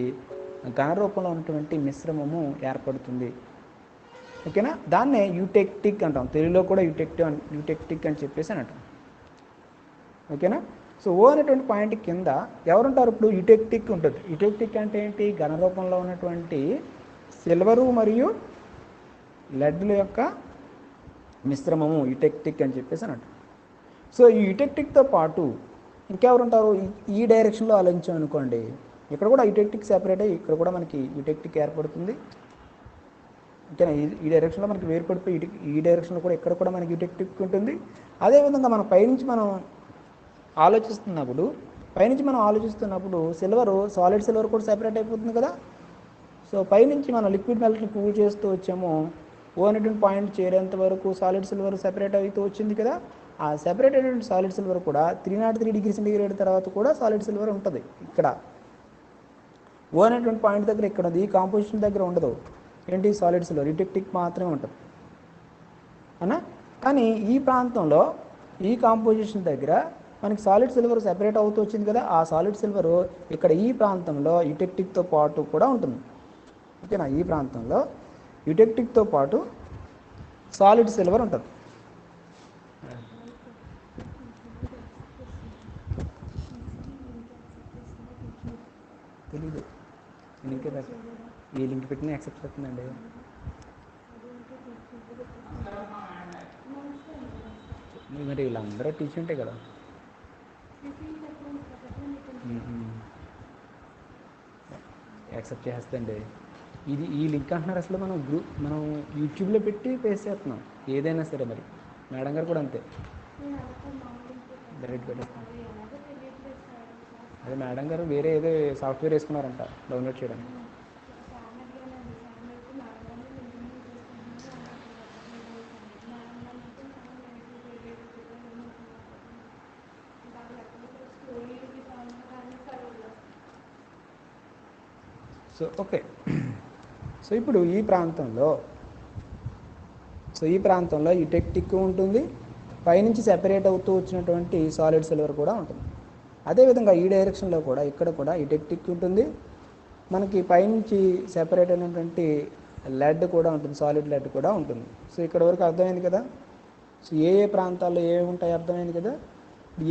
ఘన రూపంలో ఉన్నటువంటి మిశ్రమము ఏర్పడుతుంది. ఓకేనా? దాన్నే యూటెక్టిక్ అంటాం. తెలుగులో కూడా యూటెక్టిక్ అని చెప్పేసి అని అంటాం. ఓకేనా? సో ఓ అనేటువంటి పాయింట్ కింద ఎవరుంటారు? ఇప్పుడు యూటెక్టిక్ ఉంటుంది. యూటెక్టిక్ అంటే ఏంటి? ఘన రూపంలో ఉన్నటువంటి సిల్వరు మరియు లెడ్ల యొక్క మిశ్రమము యూటెక్టిక్ అని చెప్పేసి అని అంటాం. సో ఈ యూటెక్టిక్తో పాటు ఇంకెవరుంటారు? ఈ డైరెక్షన్లో ఆలోచించాం అనుకోండి, ఇక్కడ కూడా యూటెక్టిక్ సెపరేట్ అయ్యి ఇక్కడ కూడా మనకి యూటెక్టిక్ ఏర్పడుతుంది. ఓకేనా? ఈ డైరెక్షన్లో మనకి వేరుపడిపోయి ఈ డైరెక్షన్లో కూడా ఇక్కడ కూడా మనకి యూటెక్టిక్ ఉంటుంది. అదేవిధంగా మనం పైనుంచి మనం ఆలోచిస్తున్నప్పుడు సిల్వరు, సాలిడ్ సిల్వర్ కూడా సెపరేట్ అయిపోతుంది కదా. సో పైనుంచి మనం లిక్విడ్ మెల్ట్ని కూల్ చేస్తూ వచ్చాము, ఓ అనేటువంటి పాయింట్ చేరేంత వరకు సాలిడ్ సిల్వర్ సెపరేట్ అవుతూ వచ్చింది కదా. ఆ సెపరేట్ అయినటువంటి సాలిడ్ సిల్వర్ కూడా 303 డిగ్రీ సెంటిగ్రేడ్ తర్వాత కూడా సాలిడ్ సిల్వర్ ఉంటుంది. ఇక్కడ ఓ అనేటువంటి పాయింట్ దగ్గర ఇక్కడ ఉంది, ఈ కాంపోజిషన్ దగ్గర ఉండదు. ఏంటి సాలిడ్ సిల్వర్ యూటెక్టిక్ మాత్రమే ఉంటుంది అనా. కానీ ఈ ప్రాంతంలో ఈ కాంపోజిషన్ దగ్గర మనకి సాలిడ్ సిల్వర్ సెపరేట్ అవుతూ వచ్చింది కదా, ఆ సాలిడ్ సిల్వర్ ఇక్కడ ఈ ప్రాంతంలో యూటెక్టిక్తో పాటు కూడా ఉంటుంది. ఓకేనా, ఈ ప్రాంతంలో యూటెక్టిక్తో పాటు సాలిడ్ సిల్వర్ ఉంటుంది. తెలీదు, లింక్ ఈ లింక్ పెట్టిన యాక్సెప్ట్ చేస్తుందండి. మరి వీళ్ళందరూ టీచర్ ఉంటాయి కదా. యాక్సెప్ట్ చేస్తుందండి. ఇది ఈ లింక్ అంటున్నారు అసలు మనం యూట్యూబ్లో పెట్టి పేస్ట్ చేస్తున్నాం ఏదైనా సరే. మరి మేడం గారు కూడా అంతే డైరెక్ట్ పెట్టేస్తాం. అదే మేడం గారు వేరే ఏదో సాఫ్ట్వేర్ వేసుకున్నారంట డౌన్లోడ్ చేయడానికి. సో ఓకే, సో ఇప్పుడు ఈ ప్రాంతంలో యూటెక్టిక్ ఉంటుంది, పైనుంచి సెపరేట్ అవుతూ వచ్చినటువంటి సాలిడ్ సిల్వర్ కూడా ఉంటుంది. అదేవిధంగా ఈ డైరెక్షన్లో కూడా ఇక్కడ కూడా యూటెక్టిక్ ఉంటుంది, మనకి పైనుంచి సెపరేట్ అయినటువంటి లెడ్ కూడా ఉంటుంది, సాలిడ్ లెడ్ కూడా ఉంటుంది. సో ఇక్కడ వరకు అర్థమైంది కదా. సో ఏ ప్రాంతాల్లో ఏమి ఉంటాయి అర్థమైంది కదా.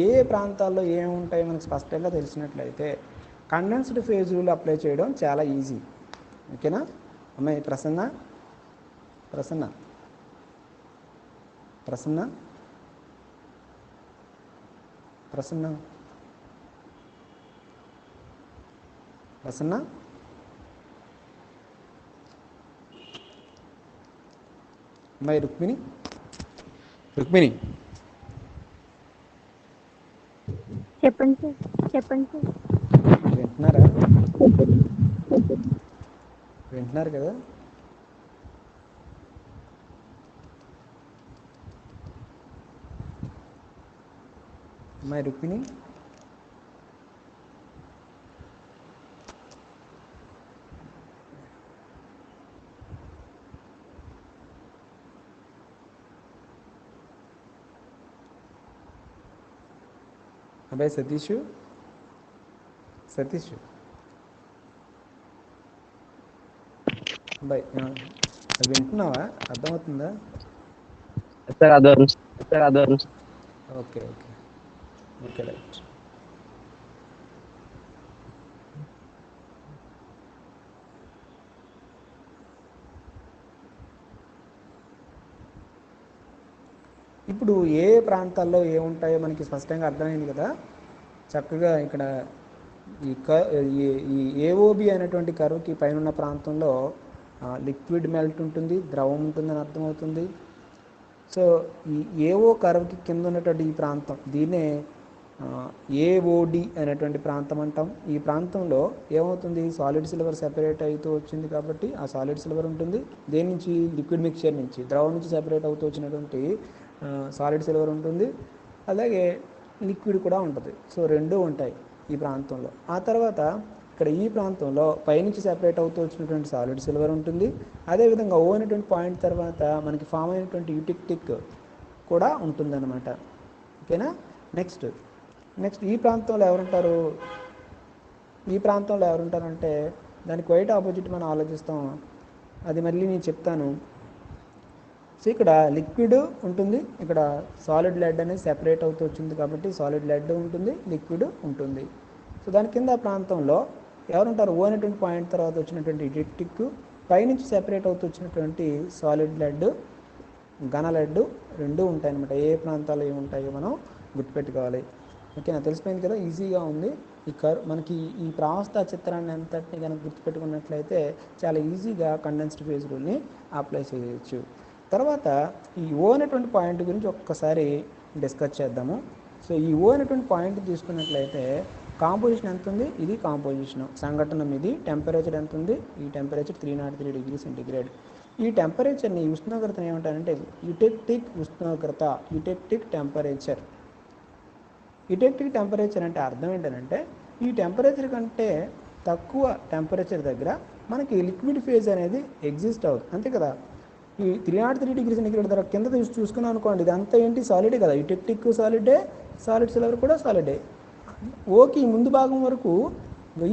ఏ ప్రాంతాల్లో ఏమి ఉంటాయి మనకు స్పష్టంగా తెలిసినట్లయితే కండెన్స్డ్ ఫేజ్ రూల్ అప్లై చేయడం చాలా ఈజీ. ఓకేనా అమ్మాయి ప్రసన్న ప్రసన్న ప్రసన్న ప్రసన్న ప్రసన్న అమ్మాయి రుక్మిణి చెప్పండి సార్. వింటున్నారు కదా. అమ్మాయి రుక్మిణి అబ్బాయి సతీష్ అబ్బాయి అది వింటున్నావా, అర్థమవుతుందా? Okay right. ఇప్పుడు ఏ ప్రాంతాల్లో ఏముంటాయో మనకి స్పష్టంగా అర్థమైంది కదా. చక్కగా ఇక్కడ ఈ ఏఓబి అనేటువంటి కర్వ్కి పైన ఉన్న ప్రాంతంలో లిక్విడ్ మెల్ట్ ఉంటుంది, ద్రవం ఉంటుందని అర్థమవుతుంది. సో ఈ ఏఓ కర్వ్కి కింద ఉన్నటువంటి ఈ ప్రాంతం దీన్నే ఏఓడి అనేటువంటి ప్రాంతం అంటాం. ఈ ప్రాంతంలో ఏమవుతుంది, సాలిడ్ సిల్వర్ సెపరేట్ అవుతూ వచ్చింది కాబట్టి ఆ సాలిడ్ సిల్వర్ ఉంటుంది. దేని నుంచి, లిక్విడ్ మిక్చర్ నుంచి, ద్రవం నుంచి సెపరేట్ అవుతూ వచ్చినటువంటి సాలిడ్ సిల్వర్ ఉంటుంది. అలాగే లిక్విడ్ కూడా ఉంటుంది. సో రెండూ ఉంటాయి ఈ ప్రాంతంలో. ఆ తర్వాత ఇక్కడ ఈ ప్రాంతంలో పైనుంచి సెపరేట్ అవుతూ వచ్చినటువంటి సాలిడ్ సిల్వర్ ఉంటుంది. అదేవిధంగా ఓ అనేటువంటి పాయింట్ తర్వాత మనకి ఫామ్ అయినటువంటి యూటెక్టిక్ కూడా ఉంటుందన్నమాట. ఓకేనా. నెక్స్ట్ ఈ ప్రాంతంలో ఎవరుంటారు, అంటే దానికి క్వైట్ ఆపోజిట్ మనం ఆలోచిస్తాం. అది మళ్ళీ నేను చెప్తాను. సో ఇక్కడ లిక్విడ్ ఉంటుంది, ఇక్కడ సాలిడ్ లెడ్ అనేది సెపరేట్ అవుతూ వచ్చింది కాబట్టి సాలిడ్ లెడ్ ఉంటుంది, లిక్విడ్ ఉంటుంది. సో దాని కింద ప్రాంతంలో ఎవరుంటారు, ఓ అనేటువంటి పాయింట్ తర్వాత వచ్చినటువంటి యూటెక్టిక్, పైనుంచి సెపరేట్ అవుతూ వచ్చినటువంటి సాలిడ్ లెడ్, ఘన లెడ్ రెండూ ఉంటాయన్నమాట. ఏ ప్రాంతాల్లో ఏముంటాయో మనం గుర్తుపెట్టుకోవాలి. ఓకేనా, తెలిసిపోయింది కదా, ఈజీగా ఉంది. మనకి ఈ ప్రావస్థ చిత్రాన్ని అంతటిని కనుక గుర్తుపెట్టుకున్నట్లయితే చాలా ఈజీగా కండెన్స్డ్ ఫేజ్ రూల్ని అప్లై చేయవచ్చు. తర్వాత ఈ ఓ అనేటువంటి పాయింట్ గురించి ఒక్కసారి డిస్కస్ చేద్దాము. సో ఈ ఓ అనేటువంటి పాయింట్ తీసుకున్నట్లయితే కాంపోజిషన్ ఎంత ఉంది, ఇది కాంపోజిషన్ సంఘటన, ఇది టెంపరేచర్ ఎంత ఉంది, ఈ టెంపరేచర్ 303 డిగ్రీ సెంటిగ్రేడ్. ఈ టెంపరేచర్ని, ఈ ఉష్ణోగ్రతని ఏమంటారంటే యుటెక్టిక్ ఉష్ణోగ్రత, యుటెక్టిక్ టెంపరేచర్. యుటెక్టిక్ టెంపరేచర్ అంటే అర్థం ఏంటంటే ఈ టెంపరేచర్ కంటే తక్కువ టెంపరేచర్ దగ్గర మనకి లిక్విడ్ ఫేజ్ అనేది ఎగ్జిస్ట్ అవుతుంది, అంతే కదా. ఈ 303 డిగ్రీ సెంటిగ్రేడ్ దగ్గర కింద చూసుకున్నాం అనుకోండి, ఇదంతా ఏంటి, సాలిడే కదా. యుటెక్టిక్ సాలిడే, సాలిడ్ సిల్వర్ కూడా సాలిడే. ఓకి ముందు భాగం వరకు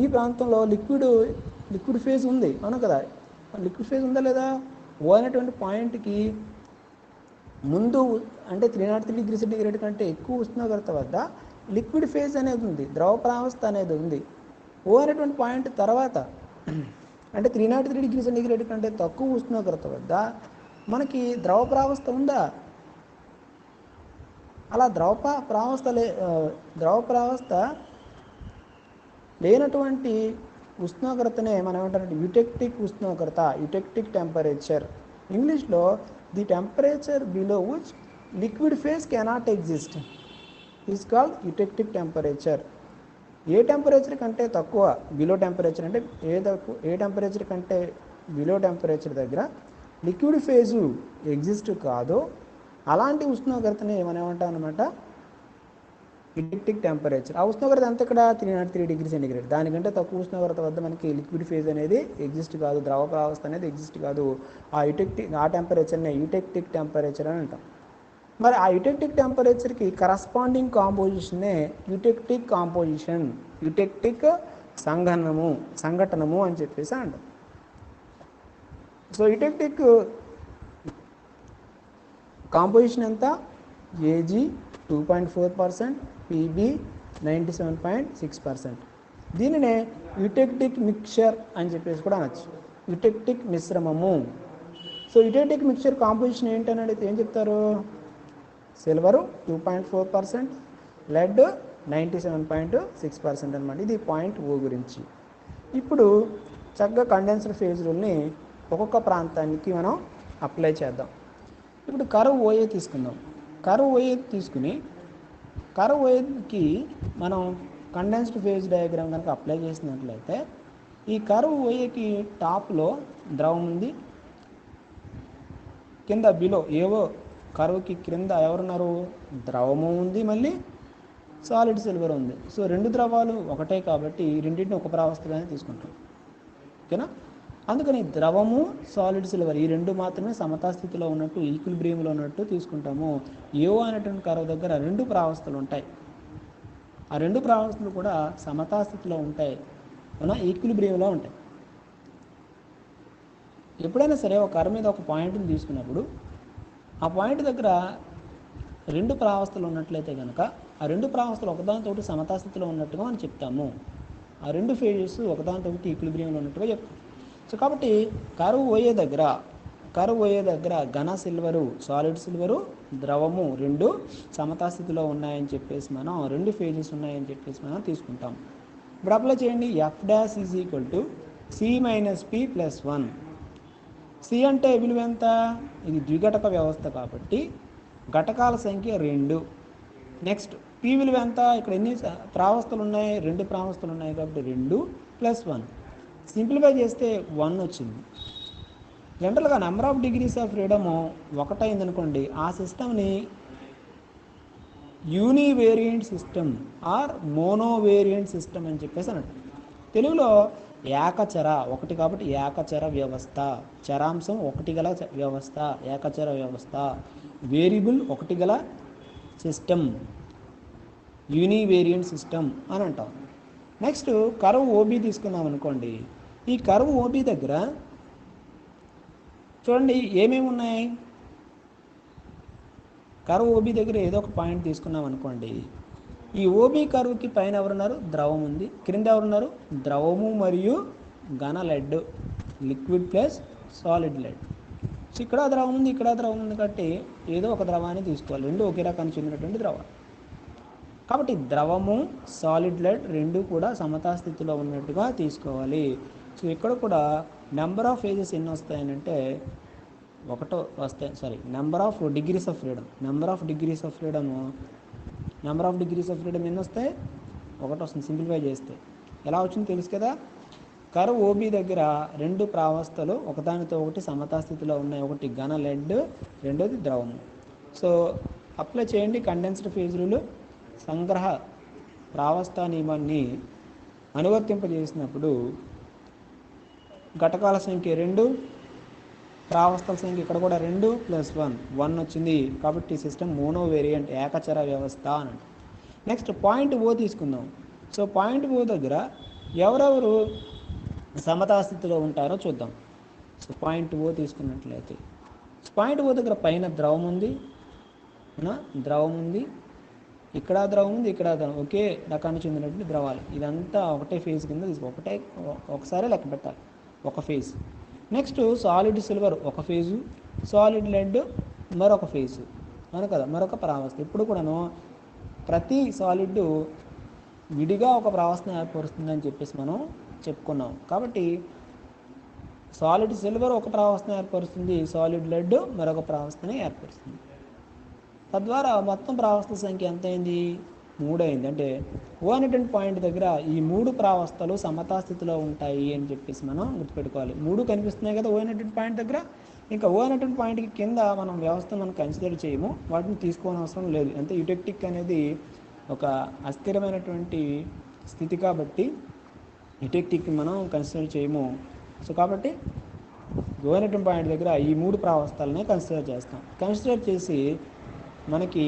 ఈ ప్రాంతంలో లిక్విడ్ ఫేజ్ ఉంది, అవును కదా. లిక్విడ్ ఫేజ్ ఉందా లేదా? ఓ అనేటువంటి పాయింట్కి ముందు అంటే 303 డిగ్రీ సెంటిగ్రేడ్ కంటే ఎక్కువ ఉష్ణోగ్రత వద్ద లిక్విడ్ ఫేజ్ అనేది ఉంది, ద్రవ ప్రావస్థ అనేది ఉంది. ఓ అనేటువంటి పాయింట్ తర్వాత అంటే 303 డిగ్రీ సెంటిగ్రేడ్ కంటే తక్కువ ఉష్ణోగ్రత వద్ద మనకి ద్రవ ప్రావస్థ ఉందా? అలా ద్రవ ప్రావస్థ లేనటువంటి ఉష్ణోగ్రతనే మనం ఏమంటారంటే యుటెక్టిక్ ఉష్ణోగ్రత, యుటెక్టిక్ టెంపరేచర్. ఇంగ్లీష్లో the temperature below which liquid phase cannot exist is called eutectic temperature. A temperature కంటే తక్కువ, బిలో టెంపరేచర్ అంటే ఏ టెంపరేచర్ కంటే బిలో టెంపరేచర్ దగ్గర లిక్విడ్ ఫేజు ఎగ్జిస్ట్ కాదో అలాంటి ఉష్ణోగ్రతని మనం ఏమంటాం అనమాట, యుటెక్టిక్ టెంపరేచర్. ఆ ఉష్ణోగ్రత ఎంత ఇక్కడ 303 డిగ్రీ సెంటిగ్రేడ్. దానికంటే తక్కువ ఉష్ణోగ్రత వద్ద మనకి లిక్విడ్ ఫేజ్ అనేది ఎగ్జిస్ట్ కాదు, ద్రవ ప్రావస్థ అనేది ఎగ్జిస్ట్ కాదు. ఆ టెంపరేచర్ని యుటెక్టిక్ టెంపరేచర్ అని అంటాం. మరి ఆ యుటెక్టిక్ టెంపరేచర్కి కరస్పాండింగ్ కాంపోజిషనే యుటెక్టిక్ కాంపోజిషన్, యుటెక్టిక్ సంఘటనము అని చెప్పేసి అంటాం. సో యుటెక్టిక్ కాంపోజిషన్ ఎంత? AG 2.4%, PB 97.6%. దీనినే యుటెక్టిక్ మిక్చర్ అని చెప్పేసి కూడా అనొచ్చు, యుటెక్టిక్ మిశ్రమము. సో యుటెక్టిక్ మిక్చర్ కాంపోజిషన్ ఏంటని అడిగితే ఏం చెప్తారు? సిల్వరు 2.4%, లెడ్ 97.6% అనమాట. ఇది పాయింట్ ఓ గురించి. ఇప్పుడు చక్కగా కండెన్సర్ ఫేజ్ రూల్ని ఒక్కొక్క ప్రాంతానికి మనం అప్లై చేద్దాం. ఇప్పుడు కర్వ్ ఓఏ తీసుకుందాం. కర్వ్ ఓఏ తీసుకుని కర్వ్ ఓఏకి మనం కండెన్స్డ్ ఫేజ్ డయాగ్రామ్ కనుక అప్లై చేసినట్లయితే ఈ కర్వ్ ఓఏకి టాప్లో ద్రవం ఉంది, కింద బిలో ఏవో కర్వ్కి క్రింద ఎవరున్నారు, ద్రవము ఉంది, మళ్ళీ సాలిడ్ సిల్వర్ ఉంది. సో రెండు ద్రవాలు ఒకటే కాబట్టి రెండింటిని ఒక ప్రావస్థగానే తీసుకుంటాం, ఓకేనా. అందుకని ద్రవము, సాలిడ్ సిల్వర్ ఈ రెండు మాత్రమే సమతాస్థితిలో ఉన్నట్టు, ఈక్విలిబ్రియంలో ఉన్నట్టు తీసుకుంటాము. ఏవో అనేటువంటి కర్వ్ దగ్గర రెండు ప్రావస్థలు ఉంటాయి, ఆ రెండు ప్రావస్థలు కూడా సమతాస్థితిలో ఉంటాయి, ఈక్విలిబ్రియంలో ఉంటాయి. ఎప్పుడైనా సరే ఒక కర్వ్ మీద ఒక పాయింట్ని తీసుకున్నప్పుడు ఆ పాయింట్ దగ్గర రెండు ప్రావస్థలు ఉన్నట్లయితే కనుక ఆ రెండు ప్రావస్థలు ఒకదానితోటి సమతాస్థితిలో ఉన్నట్టుగా మనం చెప్తాము. ఆ రెండు ఫేజెస్ ఒకదానితోటి ఈక్విలిబ్రియంలో ఉన్నట్టుగా చెప్తాం. సో కాబట్టి కర్వ్ ఓఏ దగ్గర ఘన సిల్వరు, సాలిడ్ సిల్వరు, ద్రవము రెండు సమతాస్థితిలో ఉన్నాయని చెప్పేసి మనం, రెండు ఫేజెస్ ఉన్నాయని చెప్పేసి మనం తీసుకుంటాం. ఇప్పుడు అప్లై చేయండి. F dash is equal to C minus P plus 1. C అంటే విలువ ఎంత? ఇది ద్విఘటక వ్యవస్థ కాబట్టి ఘటకాల సంఖ్య 2. నెక్స్ట్ పి విలువ ఎంత? ఇక్కడ ఎన్ని ప్రావస్థలు ఉన్నాయి? రెండు ప్రావస్థలు ఉన్నాయి కాబట్టి 2 + 1. సింప్లిఫై చేస్తే 1 వచ్చింది. జనరల్గా number of degrees of freedom 1 అయిందనుకోండి, ఆ సిస్టమ్ని యూనివేరియంట్ సిస్టమ్ ఆర్ మోనోవేరియంట్ సిస్టమ్ అని చెప్పేసి అన్నట్టు. తెలుగులో ఏకచర, ఒకటి కాబట్టి ఏకచర వ్యవస్థ, చరాంశం ఒకటి గల వ్యవస్థ, ఏకచర వ్యవస్థ, వేరియబుల్ ఒకటి గల సిస్టమ్, యూనివేరియంట్ సిస్టమ్ అని అంటాం. నెక్స్ట్ కర్వ్ ఓబీ తీసుకున్నాం అనుకోండి. ఈ కర్వ్ ఓబీ దగ్గర చూడండి ఏమేమి ఉన్నాయి. కర్వ్ ఓబీ దగ్గర ఏదో ఒక పాయింట్ తీసుకున్నాం అనుకోండి. ఈ ఓబీ కర్వ్కి పైన ఎవరున్నారు? ద్రవం ఉంది. క్రింద ఎవరున్నారు? ద్రవము మరియు ఘన lead, liquid plus solid lead. So ఇక్కడ ద్రవం ఉంది, ఇక్కడ ద్రవం ఉంది కాబట్టి ఏదో ఒక ద్రవాన్ని తీసుకోవాలి. రెండు ఒకే రకానికి చెందినటువంటి ద్రవాలు కాబట్టి ద్రవము, సాలిడ్ లెడ్ రెండు కూడా సమతాస్థితిలో ఉన్నట్టుగా తీసుకోవాలి. సో ఇక్కడ కూడా నెంబర్ ఆఫ్ ఫేజెస్ ఎన్ని వస్తాయనంటే ఒకటో వస్తాయి. Number of degrees of freedom ఎన్ని వస్తాయి? ఒకటి వస్తుంది. సింప్లిఫై చేస్తే ఎలా వచ్చింది తెలుసు కదా. కర్వ్ ఓబీ దగ్గర రెండు ప్రావస్థలు ఒకదానితో ఒకటి సమతా స్థితిలో ఉన్నాయి. ఒకటి ఘన లెడ్, రెండోది ద్రవము. సో అప్లై చేయండి కండెన్స్డ్ ఫేజ్ రూల్. సంగ్రహ ప్రావస్థ నియమాన్ని అనువర్తింపజేసినప్పుడు ఘటకాల సంఖ్య 2, ప్రావస్థల సంఖ్య ఇక్కడ కూడా 2 + 1 వచ్చింది. కాబట్టి సిస్టమ్ మోనో వేరియంట్ ఏకచర వ్యవస్థ అని. నెక్స్ట్ పాయింట్ ఓ తీసుకుందాం. సో పాయింట్ ఓ దగ్గర ఎవరెవరు సమతా స్థితిలో ఉంటారో చూద్దాం. సో పాయింట్ ఓ తీసుకున్నట్లయితే పాయింట్ ఓ దగ్గర పైన ద్రవం ఉంది, ద్రవం ఉంది, ఇక్కడ ద్రవం ఉంది, ఇక్కడ ద్రవం, ఒకే రకానికి చెందినటువంటి ద్రవాలు. ఇదంతా ఒకటే ఫేజ్ కింద ఒకసారి లెక్క పెట్టాలి, ఒక ఫేజ్. నెక్స్ట్ సాలిడ్ సిల్వర్ ఒక ఫేజు, సాలిడ్ లెడ్ మరొక ఫేజు, అవును కదా, మరొక ప్రావస్థ. ఇప్పుడు కూడాను ప్రతి సాలిడ్ విడిగా ఒక ప్రావస్థను ఏర్పరుస్తుందని చెప్పేసి మనం చెప్పుకున్నాం. కాబట్టి సాలిడ్ సిల్వర్ ఒక ప్రావస్థను ఏర్పరుస్తుంది, సాలిడ్ లెడ్ మరొక ప్రావస్థని ఏర్పరుస్తుంది. తద్వారా మొత్తం ప్రావస్థల సంఖ్య ఎంత అయింది? 3 అయింది. అంటే ఓ అనేటువంటి పాయింట్ దగ్గర ఈ 3 ప్రావస్థలు సమతా స్థితిలో ఉంటాయి అని చెప్పేసి మనం గుర్తుపెట్టుకోవాలి. 3 కనిపిస్తున్నాయి కదా ఓ అనేటువంటి పాయింట్ దగ్గర. ఇంకా ఓ అనేటువంటి పాయింట్కి కింద మనం వ్యవస్థను మనం కన్సిడర్ చేయము, వాటిని తీసుకోని అవసరం లేదు. అంటే యుటెక్టిక్ అనేది ఒక అస్థిరమైనటువంటి స్థితి కాబట్టి యుటెక్టిక్ మనం కన్సిడర్ చేయము. సో కాబట్టి ఓ అనేటువంటి పాయింట్ దగ్గర ఈ 3 ప్రావస్థలనే కన్సిడర్ చేస్తాం. కన్సిడర్ చేసి మనకి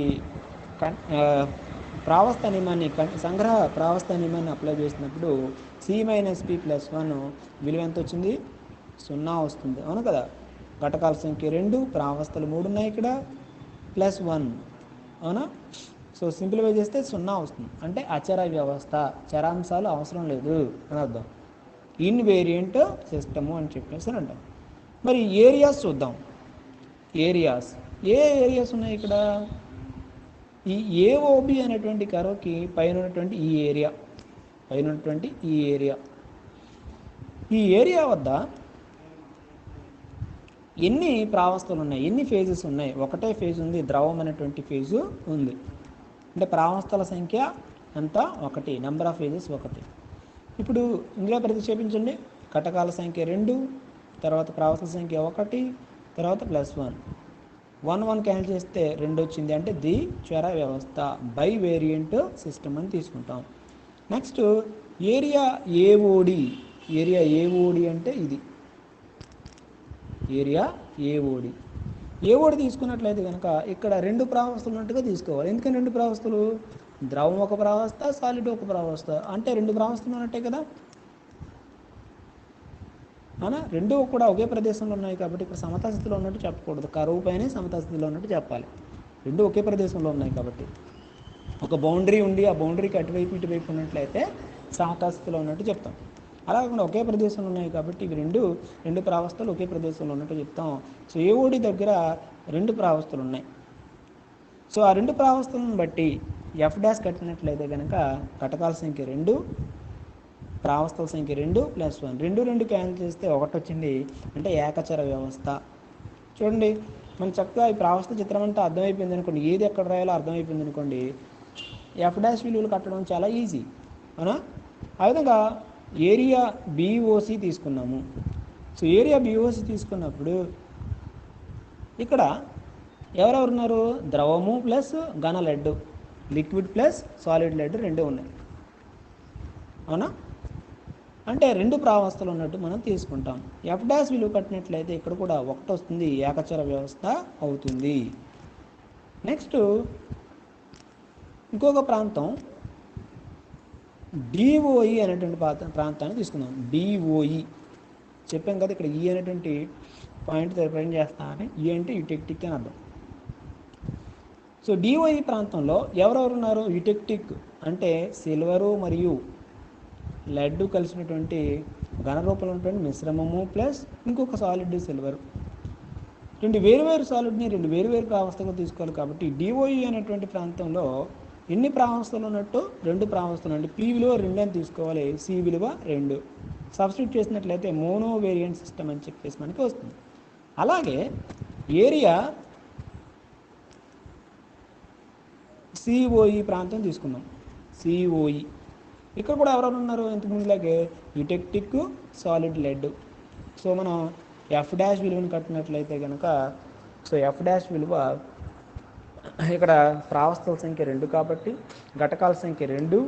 ప్రావస్థ నియమాన్ని సంగ్రహ ప్రావస్థ నియమాన్ని అప్లై చేసినప్పుడు C-P+1 విలువ ఎంత వచ్చింది? 0 వస్తుంది, అవును కదా. ఘటకాల సంఖ్య 2, ప్రావస్థలు 3 ఉన్నాయి ఇక్కడ, +1, అవునా. సో సింప్లిఫై చేస్తే 0 వస్తుంది. అంటే అచర వ్యవస్థ, చరాంశాలు అవసరం లేదు అని అర్థం. ఇన్వేరియంట్ సిస్టము అని చెప్పేసి అంటాం. మరి ఏరియాస్ చూద్దాం. ఏరియాస్ ఏరియాస్ ఉన్నాయి ఇక్కడ. ఈ ఏఓబి అనేటువంటి కర్వ్కి పైన ఉన్నటువంటి ఈ ఏరియా వద్ద ఎన్ని ప్రావస్థలు ఉన్నాయి, ఎన్ని ఫేజెస్ ఉన్నాయి? ఒకటే ఫేజ్ ఉంది, ద్రవం అనేటువంటి ఫేజు ఉంది. అంటే ప్రావస్థల సంఖ్య అంతా 1, నెంబర్ ఆఫ్ ఫేజెస్ 1. ఇప్పుడు ఇందులో ప్రతిక్షేపించండి. ఘటకాల సంఖ్య 2, తర్వాత ప్రావస్థల సంఖ్య 1, తర్వాత +1. 1 క్యాన్సిల్ చేస్తే 2 వచ్చింది. అంటే ద్విచర వ్యవస్థ, బై వేరియంట్ సిస్టమ్ అని తీసుకుంటాం. Next area AOD. Area AOD అంటే ఇది ఏరియా ఏఓడి తీసుకున్నట్లయితే కనుక ఇక్కడ 2 ప్రావస్థలు ఉన్నట్టుగా తీసుకోవాలి. ఎందుకని 2 ప్రావస్థలు? ద్రవం ఒక ప్రావస్థ, సాలిడ్ ఒక ప్రావస్థ, అంటే 2 ప్రావస్థలు ఉన్నట్టే కదా. అవునా, 2 కూడా ఒకే ప్రదేశంలో ఉన్నాయి కాబట్టి ఇక్కడ సమతా స్థితిలో ఉన్నట్టు చెప్పకూడదు, కరువు పైన సమతా స్థితిలో ఉన్నట్టు చెప్పాలి. 2 ఒకే ప్రదేశంలో ఉన్నాయి కాబట్టి. ఒక బౌండరీ ఉండి ఆ బౌండరీకి అటువైపు ఇటువైపు ఉన్నట్లయితే సమతా స్థితిలో ఉన్నట్టు చెప్తాం. అలా కాకుండా ఒకే ప్రదేశంలో ఉన్నాయి కాబట్టి ఇవి 2 ప్రావస్థలు ఒకే ప్రదేశంలో ఉన్నట్టు చెప్తాం. సో ఏఓడి దగ్గర 2 ప్రావస్థలు ఉన్నాయి. సో ఆ 2 ప్రావస్థలను బట్టి F' కట్టినట్లయితే కనుక ఘటకాల సంఖ్య 2, ప్రావస్థల సంఖ్య 2 + 1. 2 క్యాన్సిల్ చేస్తే 1 వచ్చింది. అంటే ఏకచర వ్యవస్థ. చూడండి, మన చక్కగా ఈ ప్రావస్థ చిత్రం అంతా అర్థమైపోయింది అనుకోండి, ఏది ఎక్కడ రాయాలో అర్థమైపోయింది అనుకోండి, F' విలువలు కట్టడం చాలా ఈజీ, అవునా. ఆ విధంగా ఏరియా BOC తీసుకున్నాము. సో ఏరియా BOC తీసుకున్నప్పుడు ఇక్కడ ఎవరెవరున్నారు? ద్రవము ప్లస్ ఘన lead, liquid plus solid lead 2 ఉన్నాయి, అవునా. అంటే 2 ప్రావస్థలు ఉన్నట్టు మనం తీసుకుంటాం. F' విలువ కట్టినట్లయితే ఇక్కడ కూడా 1 వస్తుంది, ఏకచర వ్యవస్థ అవుతుంది. నెక్స్ట్ ఇంకొక ప్రాంతం DOE అనేటువంటి ప్రాంతాన్ని తీసుకుందాం. DOE చెప్పాం కదా, ఇక్కడ ఈ అనేటువంటి పాయింట్ రిప్రజెంట్ చేస్తామని. ఈ అంటే యుటెక్టిక్ అని అర్థం. సో DOE ప్రాంతంలో ఎవరెవరు ఉన్నారు? యుటెక్టిక్ అంటే సిల్వరు మరియు లెడ్ కలిసినటువంటి ఘన రూపంలో ఉన్నటువంటి మిశ్రమము ప్లస్ ఇంకొక సాలిడ్ సిల్వర్. 2 వేరువేరు సాలిడ్ని 2 వేరువేరు ప్రావస్థగా తీసుకోవాలి. కాబట్టి DOE అనేటువంటి ప్రాంతంలో ఎన్ని ప్రావస్థలు ఉన్నట్టు? 2 ప్రావస్థలు. అంటే P విలువ 2 అని తీసుకోవాలి, C విలువ 2. సబ్స్టిట్యూట్ చేసినట్లయితే మోనో వేరియంట్ సిస్టమ్ అని చెప్పేసి మనకి వస్తుంది. అలాగే ఏరియా COE ప్రాంతం తీసుకుందాం. COE ఇక్కడ కూడా ఎవరెవరు ఉన్నారు ఇంతకుముందులాగే యుటెక్టిక్, సాలిడ్ లెడ్. సో మనం ఎఫ్ డాష్ విలువను కట్టినట్లయితే కనుక సో ఎఫ్ డాష్ విలువ ఇక్కడ ప్రావస్థల సంఖ్య 2 కాబట్టి ఘటకాల సంఖ్య 2.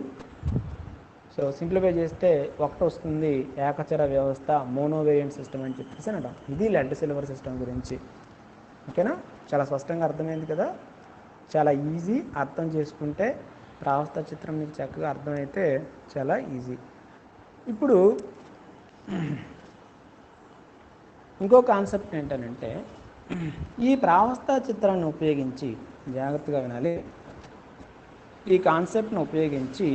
సో సింప్లిఫై చేస్తే 1 వస్తుంది. ఏకచర వ్యవస్థ, మోనోవేరియంట్ సిస్టమ్ అని చెప్పేసి అంటాం. ఇది లెడ్ సిల్వర్ సిస్టమ్ గురించి. ఓకేనా? చాలా స్పష్టంగా అర్థమైంది కదా. చాలా ఈజీ, అర్థం చేసుకుంటే ప్రావస్థ చిత్రం మీకు చక్కగా అర్థమైతే చాలా ఈజీ. ఇప్పుడు ఇంకో కాన్సెప్ట్ ఏంటంటే ఈ ప్రావస్థ చిత్రాన్ని ఉపయోగించి జాగ్రత్తగా వినాలి. ఈ కాన్సెప్ట్ను ఉపయోగించి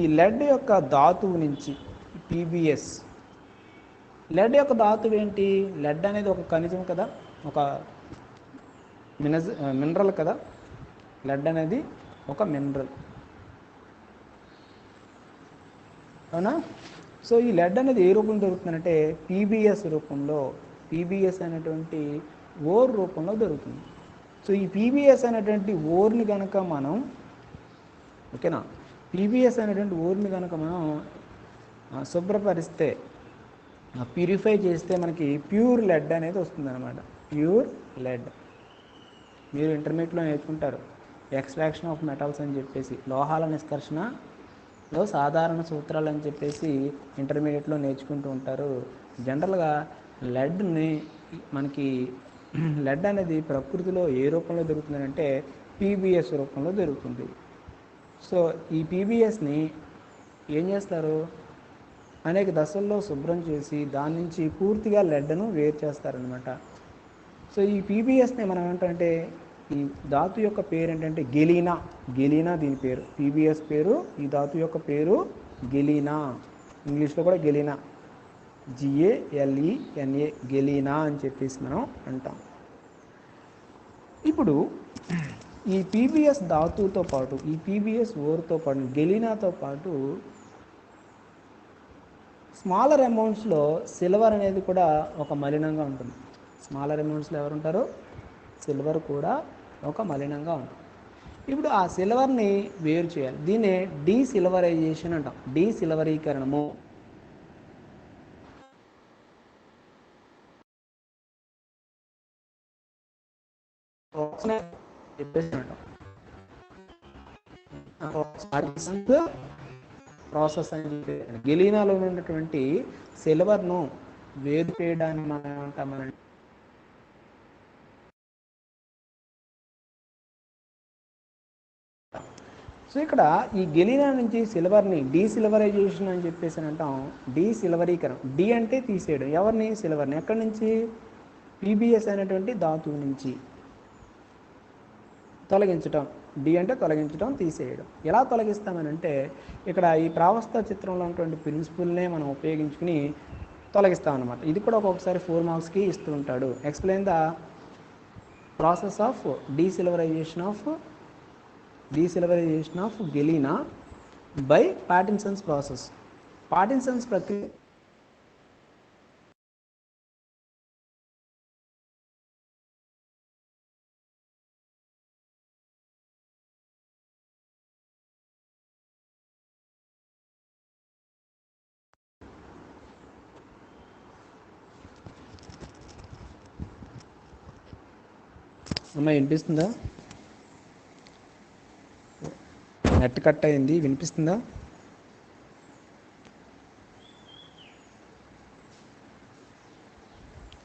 ఈ లెడ్ యొక్క ధాతువు నుంచి పీబీఎస్, లెడ్ యొక్క ధాతువు ఏంటి? లెడ్ అనేది ఒక ఖనిజం కదా, ఒక మినరల్ కదా. లెడ్ అనేది ఒక మినరల్, అవునా? సో ఈ లెడ్ అనేది ఏ రూపంలో దొరుకుతుందంటే పీబీఎస్ రూపంలో, పీబీఎస్ అనేటువంటి ఓర్ రూపంలో దొరుకుతుంది. సో ఈ పీబీఎస్ అనేటువంటి ఓర్ని కనుక మనం, ఓకేనా, పీబీఎస్ అనేటువంటి ఓర్ని కనుక మనం శుభ్రపరిస్తే, ప్యూరిఫై చేస్తే మనకి ప్యూర్ లెడ్ అనేది వస్తుంది అనమాట. ప్యూర్ లెడ్ మీరు ఇంటర్మీడియట్లో నేర్చుకుంటారు. ఎక్స్ట్రాక్షన్ ఆఫ్ మెటల్స్ అని చెప్పేసి, లోహాల నిష్కర్షణలో సాధారణ సూత్రాలు అని చెప్పేసి ఇంటర్మీడియట్లో నేర్చుకుంటూ ఉంటారు. జనరల్గా లెడ్ని మనకి లెడ్ అనేది ప్రకృతిలో ఏ రూపంలో దొరుకుతుందంటే పీబీఎస్ రూపంలో దొరుకుతుంది. సో ఈ పీబీఎస్ని ఏం చేస్తారు? అనేక దశల్లో శుభ్రం చేసి దాని నుంచి పూర్తిగా లెడ్ను వేరు చేస్తారనమాట. సో ఈ పీబీఎస్ని మనం ఏంటంటే ఈ ధాతు యొక్క పేరు ఏంటంటే గెలీనా. గెలీనా దీని పేరు, పీబీఎస్ పేరు. ఈ ధాతు యొక్క పేరు గెలీనా. ఇంగ్లీష్లో కూడా గెలీనా, GALENA, గెలీనా అని చెప్పేసి మనం అంటాం. ఇప్పుడు ఈ పీబీఎస్ ధాతువుతో పాటు, ఈ పీబీఎస్ ఓర్తో పాటు, గెలీనాతో పాటు స్మాలర్ అమౌంట్స్లో సిల్వర్ అనేది కూడా ఒక మలినంగా ఉంటుంది. స్మాలర్ అమౌంట్స్లో ఎవరు ఉంటారు? సిల్వర్ కూడా ఒక మలినంగా ఉంటుంది. ఇప్పుడు ఆ సిల్వర్ని వేరు చేయాలి. దీన్నే డీసిల్వరైజేషన్ అంటాం, డీసిల్వరీకరణము. చెప్పేసి అంటాం ప్రాసెస్ అని చెప్పి. గెలీనాలో ఉన్నటువంటి సిల్వర్ను వేరు చేయడాన్ని మనం ఏమంటామనంటే సో ఇక్కడ ఈ గెలీనా నుంచి సిల్వర్ని డీసిల్వరైజేషన్ అని చెప్పేసి అంటాం. డీసిల్వరీకరణ, డి అంటే తీసేయడం. ఎవరిని? సిల్వర్ని. ఎక్కడి నుంచి? పీబీఎస్ అనేటువంటి ధాతువు నుంచి తొలగించటం. డి అంటే తొలగించడం, తీసేయడం. ఎలా తొలగిస్తామనంటే ఇక్కడ ఈ ప్రావస్థ చిత్రంలో ఉన్నటువంటి ప్రిన్సిపుల్నే మనం ఉపయోగించుకుని తొలగిస్తాం అనమాట. ఇది కూడా ఒక్కొక్కసారి 4 మార్క్స్కి ఇస్తూ ఉంటాడు. Explain the process of desilverization of galena by Pattinson's process. Pattinson's ప్రక్రియ అమ్మాయి వినిపిస్తుందా? నెట్ కట్ అయింది, వినిపిస్తుందా?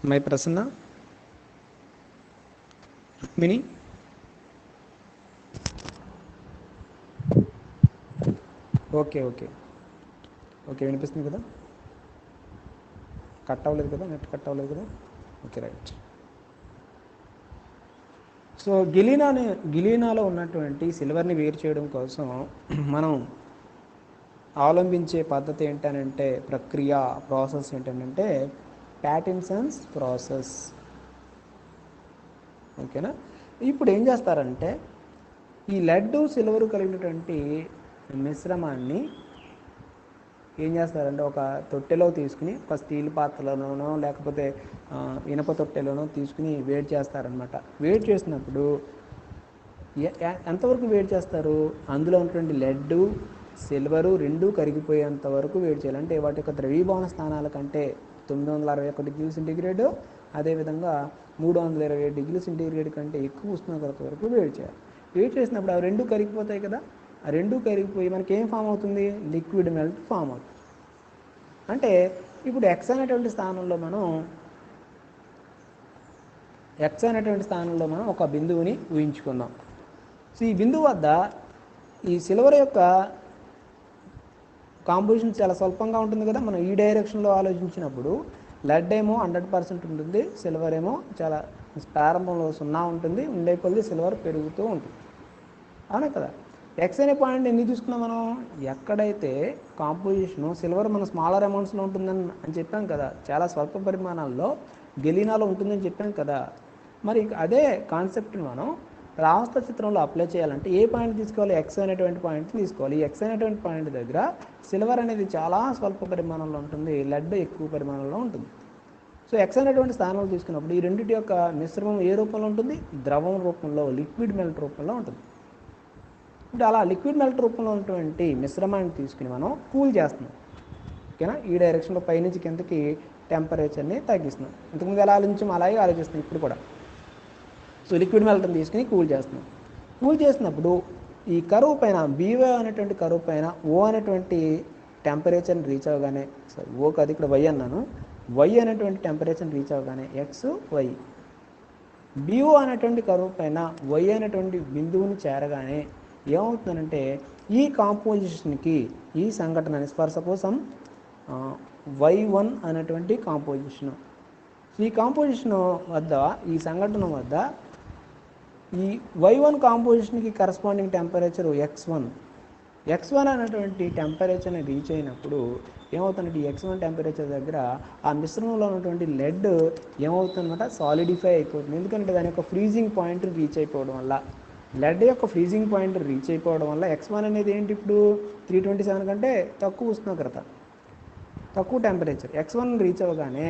అమ్మాయి Prasanna, Rukmini, okay okay okay వినిపిస్తుంది కదా? కట్ అవ్వలేదు కదా? నెట్ కట్ అవ్వలేదు కదా? Okay right. సో గెలీనాలో ఉన్నటువంటి సిల్వర్ని వేరు చేయడం కోసం మనం అవలంబించే పద్ధతి ఏంటనంటే, ప్రక్రియ, ప్రాసెస్ ఏంటంటే పార్టిన్సన్స్ ప్రాసెస్. ఓకేనా? ఇప్పుడు ఏం చేస్తారంటే ఈ లెడ్ సిల్వర్ కలిగినటువంటి మిశ్రమాన్ని ఏం చేస్తారంటే ఒక తొట్టెలో తీసుకుని, ఒక స్టీల్ పాత్రలోనో లేకపోతే ఇనప తొట్టెలోనో తీసుకుని వేడి చేస్తారనమాట. వేడి చేసినప్పుడు ఎంతవరకు వేడి చేస్తారు? అందులో ఉన్నటువంటి లెడ్ సిల్వరు రెండూ కరిగిపోయేంత వరకు వేడి చేయాలి. అంటే వాటి యొక్క ద్రవీభవన స్థానాల కంటే 961 డిగ్రీల సెంటీగ్రేడ్, అదేవిధంగా 327 డిగ్రీల సెంటీగ్రేడ్ కంటే ఎక్కువ ఉష్ణోగ్రత వరకు వేడి చేయాలి. వేడి చేసినప్పుడు అవి రెండు కరిగిపోతాయి కదా, ఆ రెండు కరిగిపోయి మనకి ఏం ఫామ్ అవుతుంది? లిక్విడ్ మెల్ట్ ఫామ్ అవుతుంది. అంటే ఇప్పుడు ఎక్స్ అనేటువంటి స్థానంలో మనం ఒక బిందువుని ఊహించుకుందాం. సో ఈ బిందువు వద్ద ఈ సిల్వర్ యొక్క కాంపోజిషన్ చాలా స్వల్పంగా ఉంటుంది కదా. మనం ఈ డైరెక్షన్లో ఆలోచించినప్పుడు లెడ్ ఏమో 100% ఉంటుంది, సిల్వర్ ఏమో చాలా ప్రారంభంలో 0 ఉంటుంది, ఉండే కొద్ది సిల్వర్ పెరుగుతూ ఉంటుంది. అవునా కదా. ఎక్స్ అనే పాయింట్ ఎందుకు తీసుకున్నాం మనం? ఎక్కడైతే కాంపోజిషను సిల్వర్ మన స్మాలర్ అమౌంట్స్లో ఉంటుందని చెప్పాం కదా, చాలా స్వల్ప పరిమాణాల్లో గెలీనాలో ఉంటుందని చెప్పాం కదా. మరి అదే కాన్సెప్ట్ని మనం రావస్థ చిత్రంలో అప్లై చేయాలంటే ఏ పాయింట్ తీసుకోవాలి? ఎక్స్ అనేటువంటి పాయింట్ తీసుకోవాలి. ఈ ఎక్స్ అనేటువంటి పాయింట్ దగ్గర సిల్వర్ అనేది చాలా స్వల్ప పరిమాణంలో ఉంటుంది, లెడ్ ఎక్కువ పరిమాణంలో ఉంటుంది. సో ఎక్స్ అనేటువంటి స్థానంలో తీసుకున్నప్పుడు ఈ రెండింటి యొక్క మిశ్రమం ఏ రూపంలో ఉంటుంది? ద్రవం రూపంలో, లిక్విడ్ మెల్ట్ రూపంలో ఉంటుంది. ఇప్పుడు అలా లిక్విడ్ మెల్ట్ రూపంలో ఉన్నటువంటి మిశ్రమాన్ని తీసుకుని మనం కూల్ చేస్తున్నాం. ఓకేనా. ఈ డైరెక్షన్లో పైనుంచి కిందకి టెంపరేచర్ని తగ్గిస్తున్నాం. ఇంతకుముందు ఎలా ఆలోచించాం అలాగే ఆలోచిస్తున్నాం ఇప్పుడు కూడా. సో లిక్విడ్ మెల్ట్ని తీసుకుని కూల్ చేస్తున్నాం. కూల్ చేసినప్పుడు ఈ కరువు పైన బీవై అనేటువంటి కరువు పైన ఓ అనేటువంటి టెంపరేచర్ని రీచ్ అవ్వగానే, సారీ ఓ కాదు ఇక్కడ వై అన్నాను, వై అనేటువంటి టెంపరేచర్ని రీచ్ అవ్వగానే ఎక్స్ వై, బిఓ అనేటువంటి కరువు పైన వై అనేటువంటి బిందువుని చేరగానే ఏమవుతుందంటే ఈ కాంపోజిషన్కి ఈ సంఘటన ఫర్ సపోజ్ y1 అనేటువంటి కాంపోజిషను, ఈ కాంపోజిషన్ వద్ద ఈ సంఘటన వద్ద ఈ y1 కాంపోజిషన్కి కరస్పాండింగ్ టెంపరేచర్ x1 అనేటువంటి టెంపరేచర్ని రీచ్ అయినప్పుడు ఏమవుతుందంటే ఈ x1 టెంపరేచర్ దగ్గర ఆ మిశ్రమంలో ఉన్నటువంటి లెడ్ ఏమవుతుందన్నమాట? సాలిడిఫై అయిపోతుంది. ఎందుకంటే దాని యొక్క ఫ్రీజింగ్ పాయింట్ రీచ్ అయిపోవడం వల్ల, లెడ్ యొక్క ఫ్రీజింగ్ పాయింట్ రీచ్ అయిపోవడం వల్ల x1 అనేది ఏంటి? ఇప్పుడు 327 కంటే తక్కువ ఉష్ణోగ్రత, తక్కువ టెంపరేచర్. x1 రీచ్ అవ్వగానే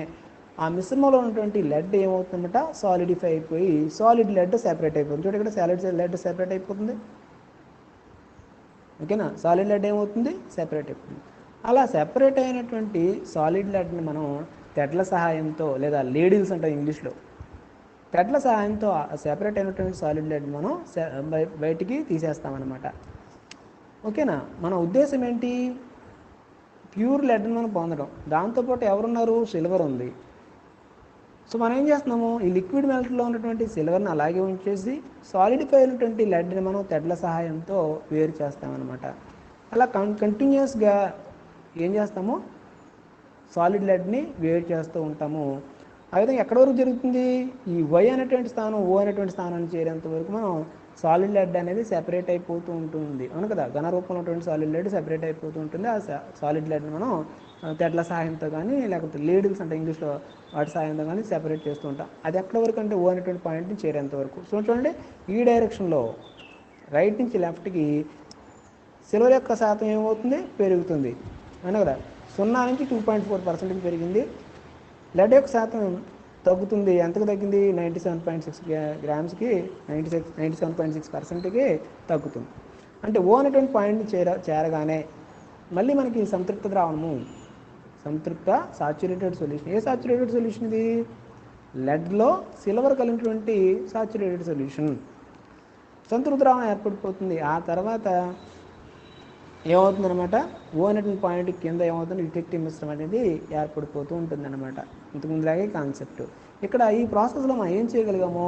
ఆ మిశ్రమంలో ఉన్నటువంటి లెడ్ ఏమవుతుందన్నమాట? సాలిడిఫై అయిపోయి సాలిడ్ లెడ్ సెపరేట్ అయిపోతుంది. చూడండి ఇక్కడ సాలిడ్ లెడ్ సెపరేట్ అయిపోతుంది. ఓకేనా. సాలిడ్ లెడ్ ఏమవుతుంది? సెపరేట్ అయిపోతుంది. అలా సెపరేట్ అయినటువంటి సాలిడ్ లెడ్ని మనం తెడ్ల సహాయంతో, లేదా లేడీల్స్ అంటే ఇంగ్లీష్లో, తెడ్ల సహాయంతో సెపరేట్ అయినటువంటి సాలిడ్ లెడ్ మనం బయటికి తీసేస్తామన్నమాట. ఓకేనా. మన ఉద్దేశం ఏంటి? ప్యూర్ లెడ్ని మనం పొందడం. దాంతోపాటు ఎవరున్నారు? సిల్వర్ ఉంది. సో మనం ఏం చేస్తున్నాము? ఈ లిక్విడ్ మెల్ట్లో ఉన్నటువంటి సిల్వర్ని అలాగే ఉంచేసి సాలిడిఫై అయినటువంటి లెడ్ని మనం తెడ్ల సహాయంతో వేరు చేస్తామన్నమాట. అలా కంటిన్యూస్గా ఏం చేస్తాము? సాలిడ్ లెడ్ని వేరు చేస్తూ ఉంటాము. ఆ విధంగా ఎక్కడి వరకు జరుగుతుంది? ఈ వై అనేటువంటి స్థానం ఓ అనేటువంటి స్థానాన్ని చేరేంత వరకు మనం సాలిడ్ లెడ్ అనేది సెపరేట్ అయిపోతూ ఉంటుంది. అవును కదా. ఘన రూపంలో ఉన్నటువంటి సాలిడ్ లెడ్ సెపరేట్ అయిపోతూ ఉంటుంది. ఆ సాలిడ్ లెడ్ని మనం తెడ్ల సహాయంతో కానీ, లేకపోతే లేడీల్స్ అంటే ఇంగ్లీష్లో వాటి సహాయంతో కానీ సెపరేట్ చేస్తూ ఉంటాం. అది ఎక్కడి వరకు అంటే ఓ అనేటువంటి పాయింట్ని చేరేంత వరకు. సో చూడండి ఈ డైరెక్షన్లో రైట్ నుంచి లెఫ్ట్కి సిల్వర్ యొక్క శాతం ఏమవుతుంది? పెరుగుతుంది. అవును కదా. 0 నుంచి 2.4% పెరిగింది. లెడ్ యొక్క శాతం తగ్గుతుంది. ఎంతకు తగ్గింది? 97.6 గ్రామ్స్కి 97.6%కి తగ్గుతుంది. అంటే ఓ అనేటువంటి పాయింట్ని చేరగానే మళ్ళీ మనకి సంతృప్త ద్రావణము, సంతృప్త సాచురేటెడ్ సొల్యూషన్. ఏ సాచురేటెడ్ సొల్యూషన్ ఇది? లెడ్లో సిల్వర్ కలిగినటువంటి సాచురేటెడ్ సొల్యూషన్. సంతృప్త ద్రావణం ఏర్పడిపోతుంది. ఆ తర్వాత ఏమవుతుందన్నమాట? ఓ అనేటువంటి పాయింట్ కింద ఏమవుతుంది? డిటెక్టివ్ మిశ్రమం అనేది ఏర్పడిపోతూ ఉంటుందన్నమాట. ఇంతకుముందులాగే కాన్సెప్ట్. ఇక్కడ ఈ ప్రాసెస్లో మనం ఏం చేయగలిగాము?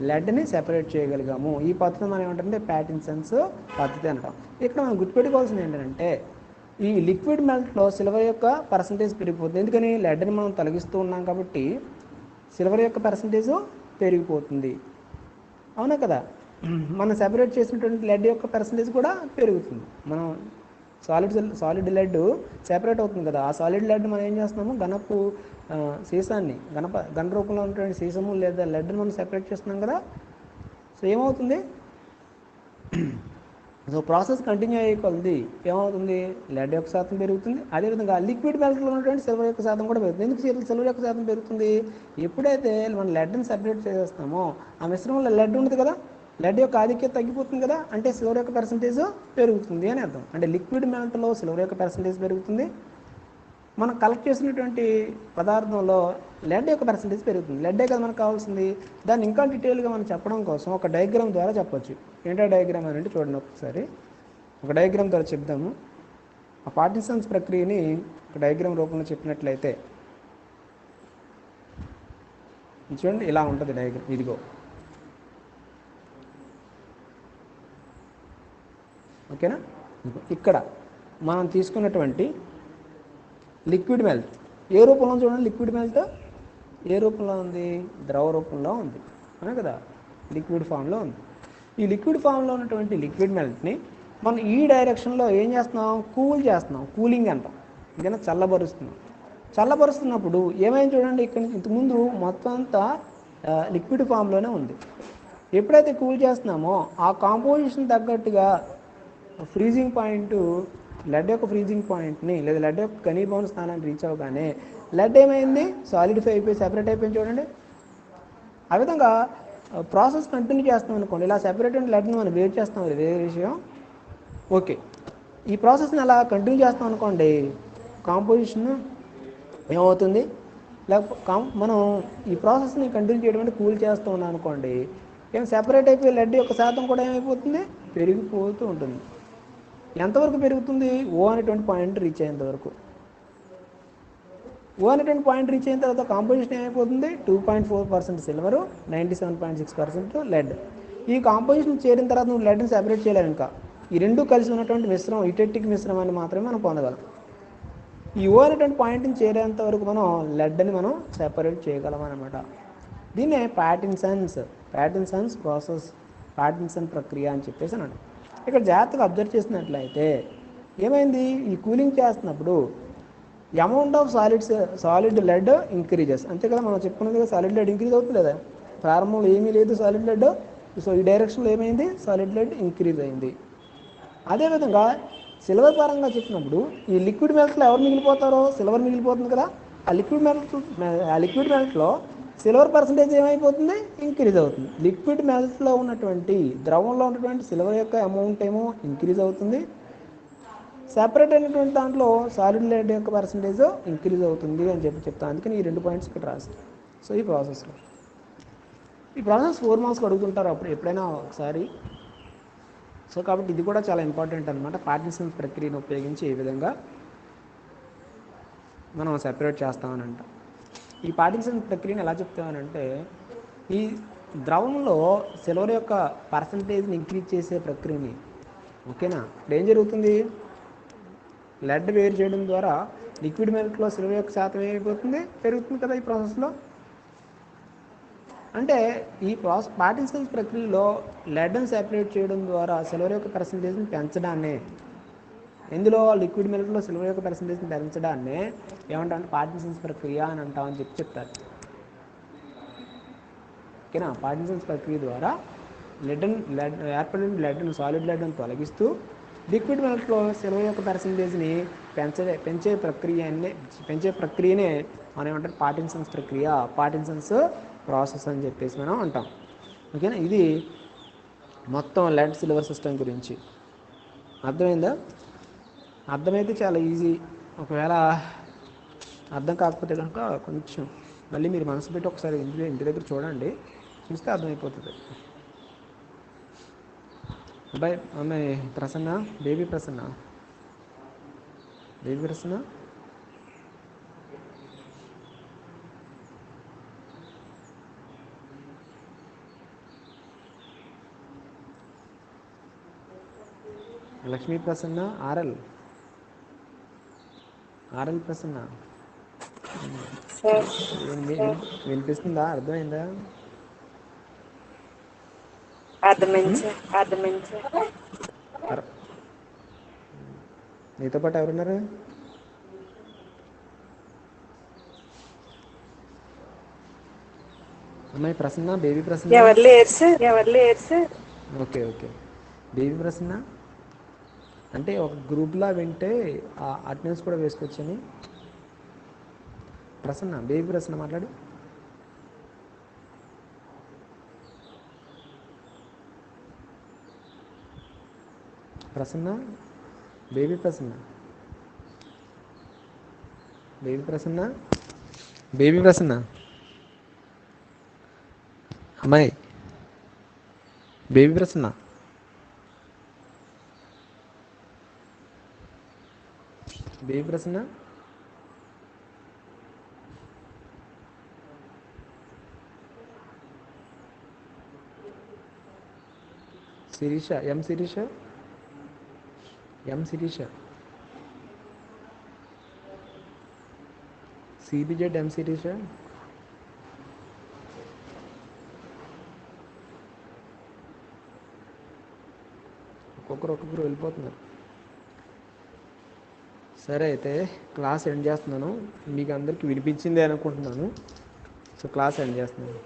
లెడ్ని సెపరేట్ చేయగలిగాము. ఈ పద్ధతి మనం ఏమంటే ప్యాటిన్సన్స్ పద్ధతి అంటాం. ఇక్కడ మనం గుర్తుపెట్టుకోవాల్సింది ఏంటంటే ఈ లిక్విడ్ మెల్ట్లో సిల్వర్ యొక్క పర్సంటేజ్ పెరిగిపోతుంది. ఎందుకని? లెడ్ని మనం తొలగిస్తూ ఉన్నాం కాబట్టి సిల్వర్ యొక్క పర్సంటేజ్ పెరిగిపోతుంది. అవునా కదా. మనం సెపరేట్ చేసినటువంటి లెడ్ యొక్క పర్సంటేజ్ కూడా పెరుగుతుంది. మనం సాలిడ్ లెడ్ సెపరేట్ అవుతుంది కదా. ఆ సాలిడ్ లెడ్ మనం ఏం చేస్తున్నాము? ఘనపు సీసాన్ని, ఘన రూపంలో ఉన్నటువంటి సీసము లేదా లెడ్ని మనం సెపరేట్ చేస్తున్నాం కదా. సో ఏమవుతుంది? సో ప్రాసెస్ కంటిన్యూ అయ్యే కొద్ది ఏమవుతుంది? లెడ్ యొక్క శాతం పెరుగుతుంది. అదేవిధంగా లిక్విడ్ మెల్ట్లో ఉన్నటువంటి సిల్వర్ యొక్క శాతం కూడా పెరుగుతుంది. ఎందుకు సిల్వర్ యొక్క శాతం పెరుగుతుంది? ఎప్పుడైతే మనం లెడ్ని సెపరేట్ చేసేస్తామో ఆ మిశ్రమంలో లెడ్ ఉంటుంది కదా, లెడ్ యొక్క ఆధిక్యత తగ్గిపోతుంది కదా, అంటే సిల్వర్ యొక్క పర్సంటేజ్ పెరుగుతుంది అని అర్థం. అంటే లిక్విడ్ మెల్ట్లో సిల్వర్ యొక్క పర్సంటేజ్ పెరుగుతుంది, మనం కలెక్ట్ చేసినటువంటి పదార్థంలో లెడ్ యొక్క పర్సంటేజ్ పెరుగుతుంది. లెడ్డే కదా మనకు కావాల్సింది. దాన్ని ఇంకా డీటెయిల్గా మనం చెప్పడం కోసం ఒక డయాగ్రామ్ ద్వారా చెప్పొచ్చు. ఏంటో డయాగ్రామ్ అని అంటే చూడండి ఒకసారి, ఒక డయాగ్రామ్ ద్వారా చెప్దాము. ఆ పార్టిసన్స్ ప్రక్రియని ఒక డయాగ్రామ్ రూపంలో చెప్పినట్లయితే చూడండి, ఇలా ఉంటుంది డయాగ్రామ్. ఇదిగో ఓకేనా. ఇక్కడ మనం తీసుకున్నటువంటి లిక్విడ్ మెల్ట్ ఏ రూపంలో చూడండి, లిక్విడ్ మెల్ట్ ఏ రూపంలో ఉంది, ద్రవ రూపంలో ఉంది అవునా కదా, లిక్విడ్ ఫామ్లో ఉంది. ఈ లిక్విడ్ ఫామ్లో ఉన్నటువంటి లిక్విడ్ మెల్ట్ని మనం ఈ డైరెక్షన్లో ఏం చేస్తున్నాం, కూల్ చేస్తున్నాం, కూలింగ్ అంటాం. ఇంకైనా చల్లబరుస్తున్నాం. చల్లబరుస్తున్నప్పుడు ఏమైంది చూడండి, ఇక్కడ ఇంతకుముందు మొత్తం అంతా లిక్విడ్ ఫామ్లోనే ఉంది. ఎప్పుడైతే కూల్ చేస్తున్నామో ఆ కాంపోజిషన్ తగ్గట్టుగా ఫ్రీజింగ్ పాయింట్, లెడ్ యొక్క ఫ్రీజింగ్ పాయింట్ని లేదా లెడ్ యొక్క ఘనీభవన స్థానాన్ని రీచ్ అవగానే లెడ్ ఏమైంది, సాలిడిఫై అయిపోయి సెపరేట్ అయిపోయింది చూడండి. ఆ విధంగా ప్రాసెస్ కంటిన్యూ చేస్తాం అనుకోండి, ఇలా సెపరేట్ అయిన లెడ్ని మనం వేరు చేస్తాం, అది వేరే విషయం. ఓకే, ఈ ప్రాసెస్ని అలా కంటిన్యూ చేస్తాం అనుకోండి, కాంపోజిషన్ ఏమవుతుంది, లేకపోతే మనం ఈ ప్రాసెస్ని కంటిన్యూ చేయడం అంటే కూల్ చేస్తూ ఉన్నాం అనుకోండి, ఏం సెపరేట్ అయిపోయి లెడ్ యొక్క శాతం కూడా ఏమైపోతుంది, పెరిగిపోతూ ఉంటుంది. ఎంతవరకు పెరుగుతుంది, ఓ అనేటువంటి పాయింట్ రీచ్ అయ్యేంత వరకు. ఓ అనేటువంటి పాయింట్ రీచ్ అయిన తర్వాత కాంపోజిషన్ ఏమైపోతుంది, 2.4% సిల్వరు, 97.6% లెడ్. ఈ కాంపోజిషన్ చేరిన తర్వాత నువ్వు లెడ్ని సెపరేట్ చేయలేవు. ఇంకా ఈ రెండు కలిసి ఉన్నటువంటి మిశ్రమం, ఇటెటిక్ మిశ్రమాన్ని మాత్రమే మనం పొందగలం. ఈ ఓ అనేటువంటి పాయింట్ని చేరేంత వరకు మనం లెడ్ని మనం సెపరేట్ చేయగలం అనమాట. దీన్నే పార్టిన్సన్స్ ప్రాసెస్, పార్టిన్సన్ ప్రక్రియ అని చెప్పేసి అన్నాడు. ఇక్కడ జాగ్రత్తగా అబ్జర్వ్ చేసినట్లయితే ఏమైంది, ఈ కూలింగ్ చేస్తున్నప్పుడు amount of solid lead increases, అంతే కదా మనం చెప్పుకున్నది కదా, సాలిడ్ లెడ్ ఇంక్రీజ్ అవుతుంది కదా. ప్రారంభంలో ఏమీ లేదు సాలిడ్ లెడ్, సో ఈ డైరెక్షన్లో ఏమైంది, సాలిడ్ లెడ్ ఇంక్రీజ్ అయింది. అదేవిధంగా సిల్వర్ పరంగా చెప్పినప్పుడు ఈ లిక్విడ్ మెల్ట్లో ఎవరు మిగిలిపోతారో, సిల్వర్ మిగిలిపోతుంది కదా. ఆ లిక్విడ్ మెల్ట్లో సిల్వర్ పర్సంటేజ్ ఏమైపోతుంది, ఇంక్రీజ్ అవుతుంది. లిక్విడ్ మెల్ట్లో ఉన్నటువంటి ద్రవంలో ఉన్నటువంటి సిల్వర్ యొక్క అమౌంట్ ఏమో ఇంక్రీజ్ అవుతుంది, సెపరేట్ అయినటువంటి దాంట్లో సాలిడ్ లెడ్ యొక్క పర్సంటేజ్ ఇంక్రీజ్ అవుతుంది అని చెప్తాను. అందుకని ఈ 2 పాయింట్స్ ఇక్కడ రాస్తాను. సో ఈ ప్రాసెస్ 4 మార్క్స్కి అడుగుతుంటారు అప్పుడు ఎప్పుడైనా ఒకసారి. సో కాబట్టి ఇది కూడా చాలా ఇంపార్టెంట్ అనమాట. పార్టిసన్స్ ప్రక్రియను ఉపయోగించి ఏ విధంగా మనం సెపరేట్ చేస్తామని అంట. ఈ పార్టిసన్స్ ప్రక్రియను ఎలా చెప్తామనంటే, ఈ ద్రవంలో సిల్వర్ యొక్క పర్సంటేజ్ని ఇంక్రీజ్ చేసే ప్రక్రియని, ఓకేనా. ఇప్పుడు ఏం జరుగుతుంది, లెడ్ వేరు చేయడం ద్వారా లిక్విడ్ మెల్ట్లో సిల్వర్ యొక్క శాతం ఏమైపోతుంది, పెరుగుతుంది కదా ఈ ప్రాసెస్లో. అంటే ఈ పార్టిసన్స్ ప్రక్రియలో లెడ్ని సెపరేట్ చేయడం ద్వారా సిల్వర్ యొక్క పర్సంటేజ్ని పెంచడాన్నే, ఇందులో లిక్విడ్ మెల్ట్లో సిల్వర్ యొక్క పర్సంటేజ్ని పెంచడాన్నే ఏమంటామంటే పార్టిసన్స్ ప్రక్రియ అని అంటామని చెప్తారు. ఓకేనా. పార్టిసన్స్ ప్రక్రియ ద్వారా ఏర్పడిన లెడ్ను, సాలిడ్ లెడ్ను తొలగిస్తూ లిక్విడ్ మెల్ట్లో సిల్వర్ యొక్క పర్సంటేజ్ని పెంచే ప్రక్రియనే మనం ఏమంటారు, పార్టిసన్స్ ప్రక్రియ, పార్టిసన్స్ ప్రాసెస్ అని చెప్పేసి మనం అంటాం. ఓకేనా. ఇది మొత్తం లెడ్ సిల్వర్ సిస్టమ్ గురించి అర్థమైందా. అర్థమైతే చాలా ఈజీ. ఒకవేళ అర్థం కాకపోతే కనుక కొంచెం మళ్ళీ మీరు మనసు పెట్టి ఒకసారి ఇంటి దగ్గర చూడండి, చూస్తే అర్థమైపోతుంది. అబ్బాయి అమ్మాయి ప్రసన్న, బేబీ ప్రసన్న, లక్ష్మీ ప్రసన్న, ఆర్ఎల్ ప్రసన్న, వినిపిస్తుందా, అర్థమైందా? అర్థమైంది. నీతో పాటు ఎవరున్నారు? అమ్మాయి ప్రసన్న, బేబీ ప్రసన్న, ఎవరు లేరు సార్. ఓకే. బేబీ ప్రసన్న అంటే ఒక గ్రూప్లా వింటే అటెండెన్స్ కూడా వేసుకోవచ్చని. ప్రసన్న, బేబీ ప్రసన్న మాట్లాడు. Prasanna, baby Prasanna, baby Prasanna, baby Prasanna, అమ్మాయి బేబీ ప్రసన్న, బేబీ ప్రసన్న, శిరీష, ఎం శిరీష, ఎం శిరీష, సిబిజెడ్ ఎం శిరీష, ఒక్కొక్కరు వెళ్ళిపోతున్నారు. సరే అయితే క్లాస్ ఎండ్ చేస్తున్నాను. మీకు అందరికీ వినిపించిందే అనుకుంటున్నాను. సో క్లాస్ ఎండ్ చేస్తున్నాను.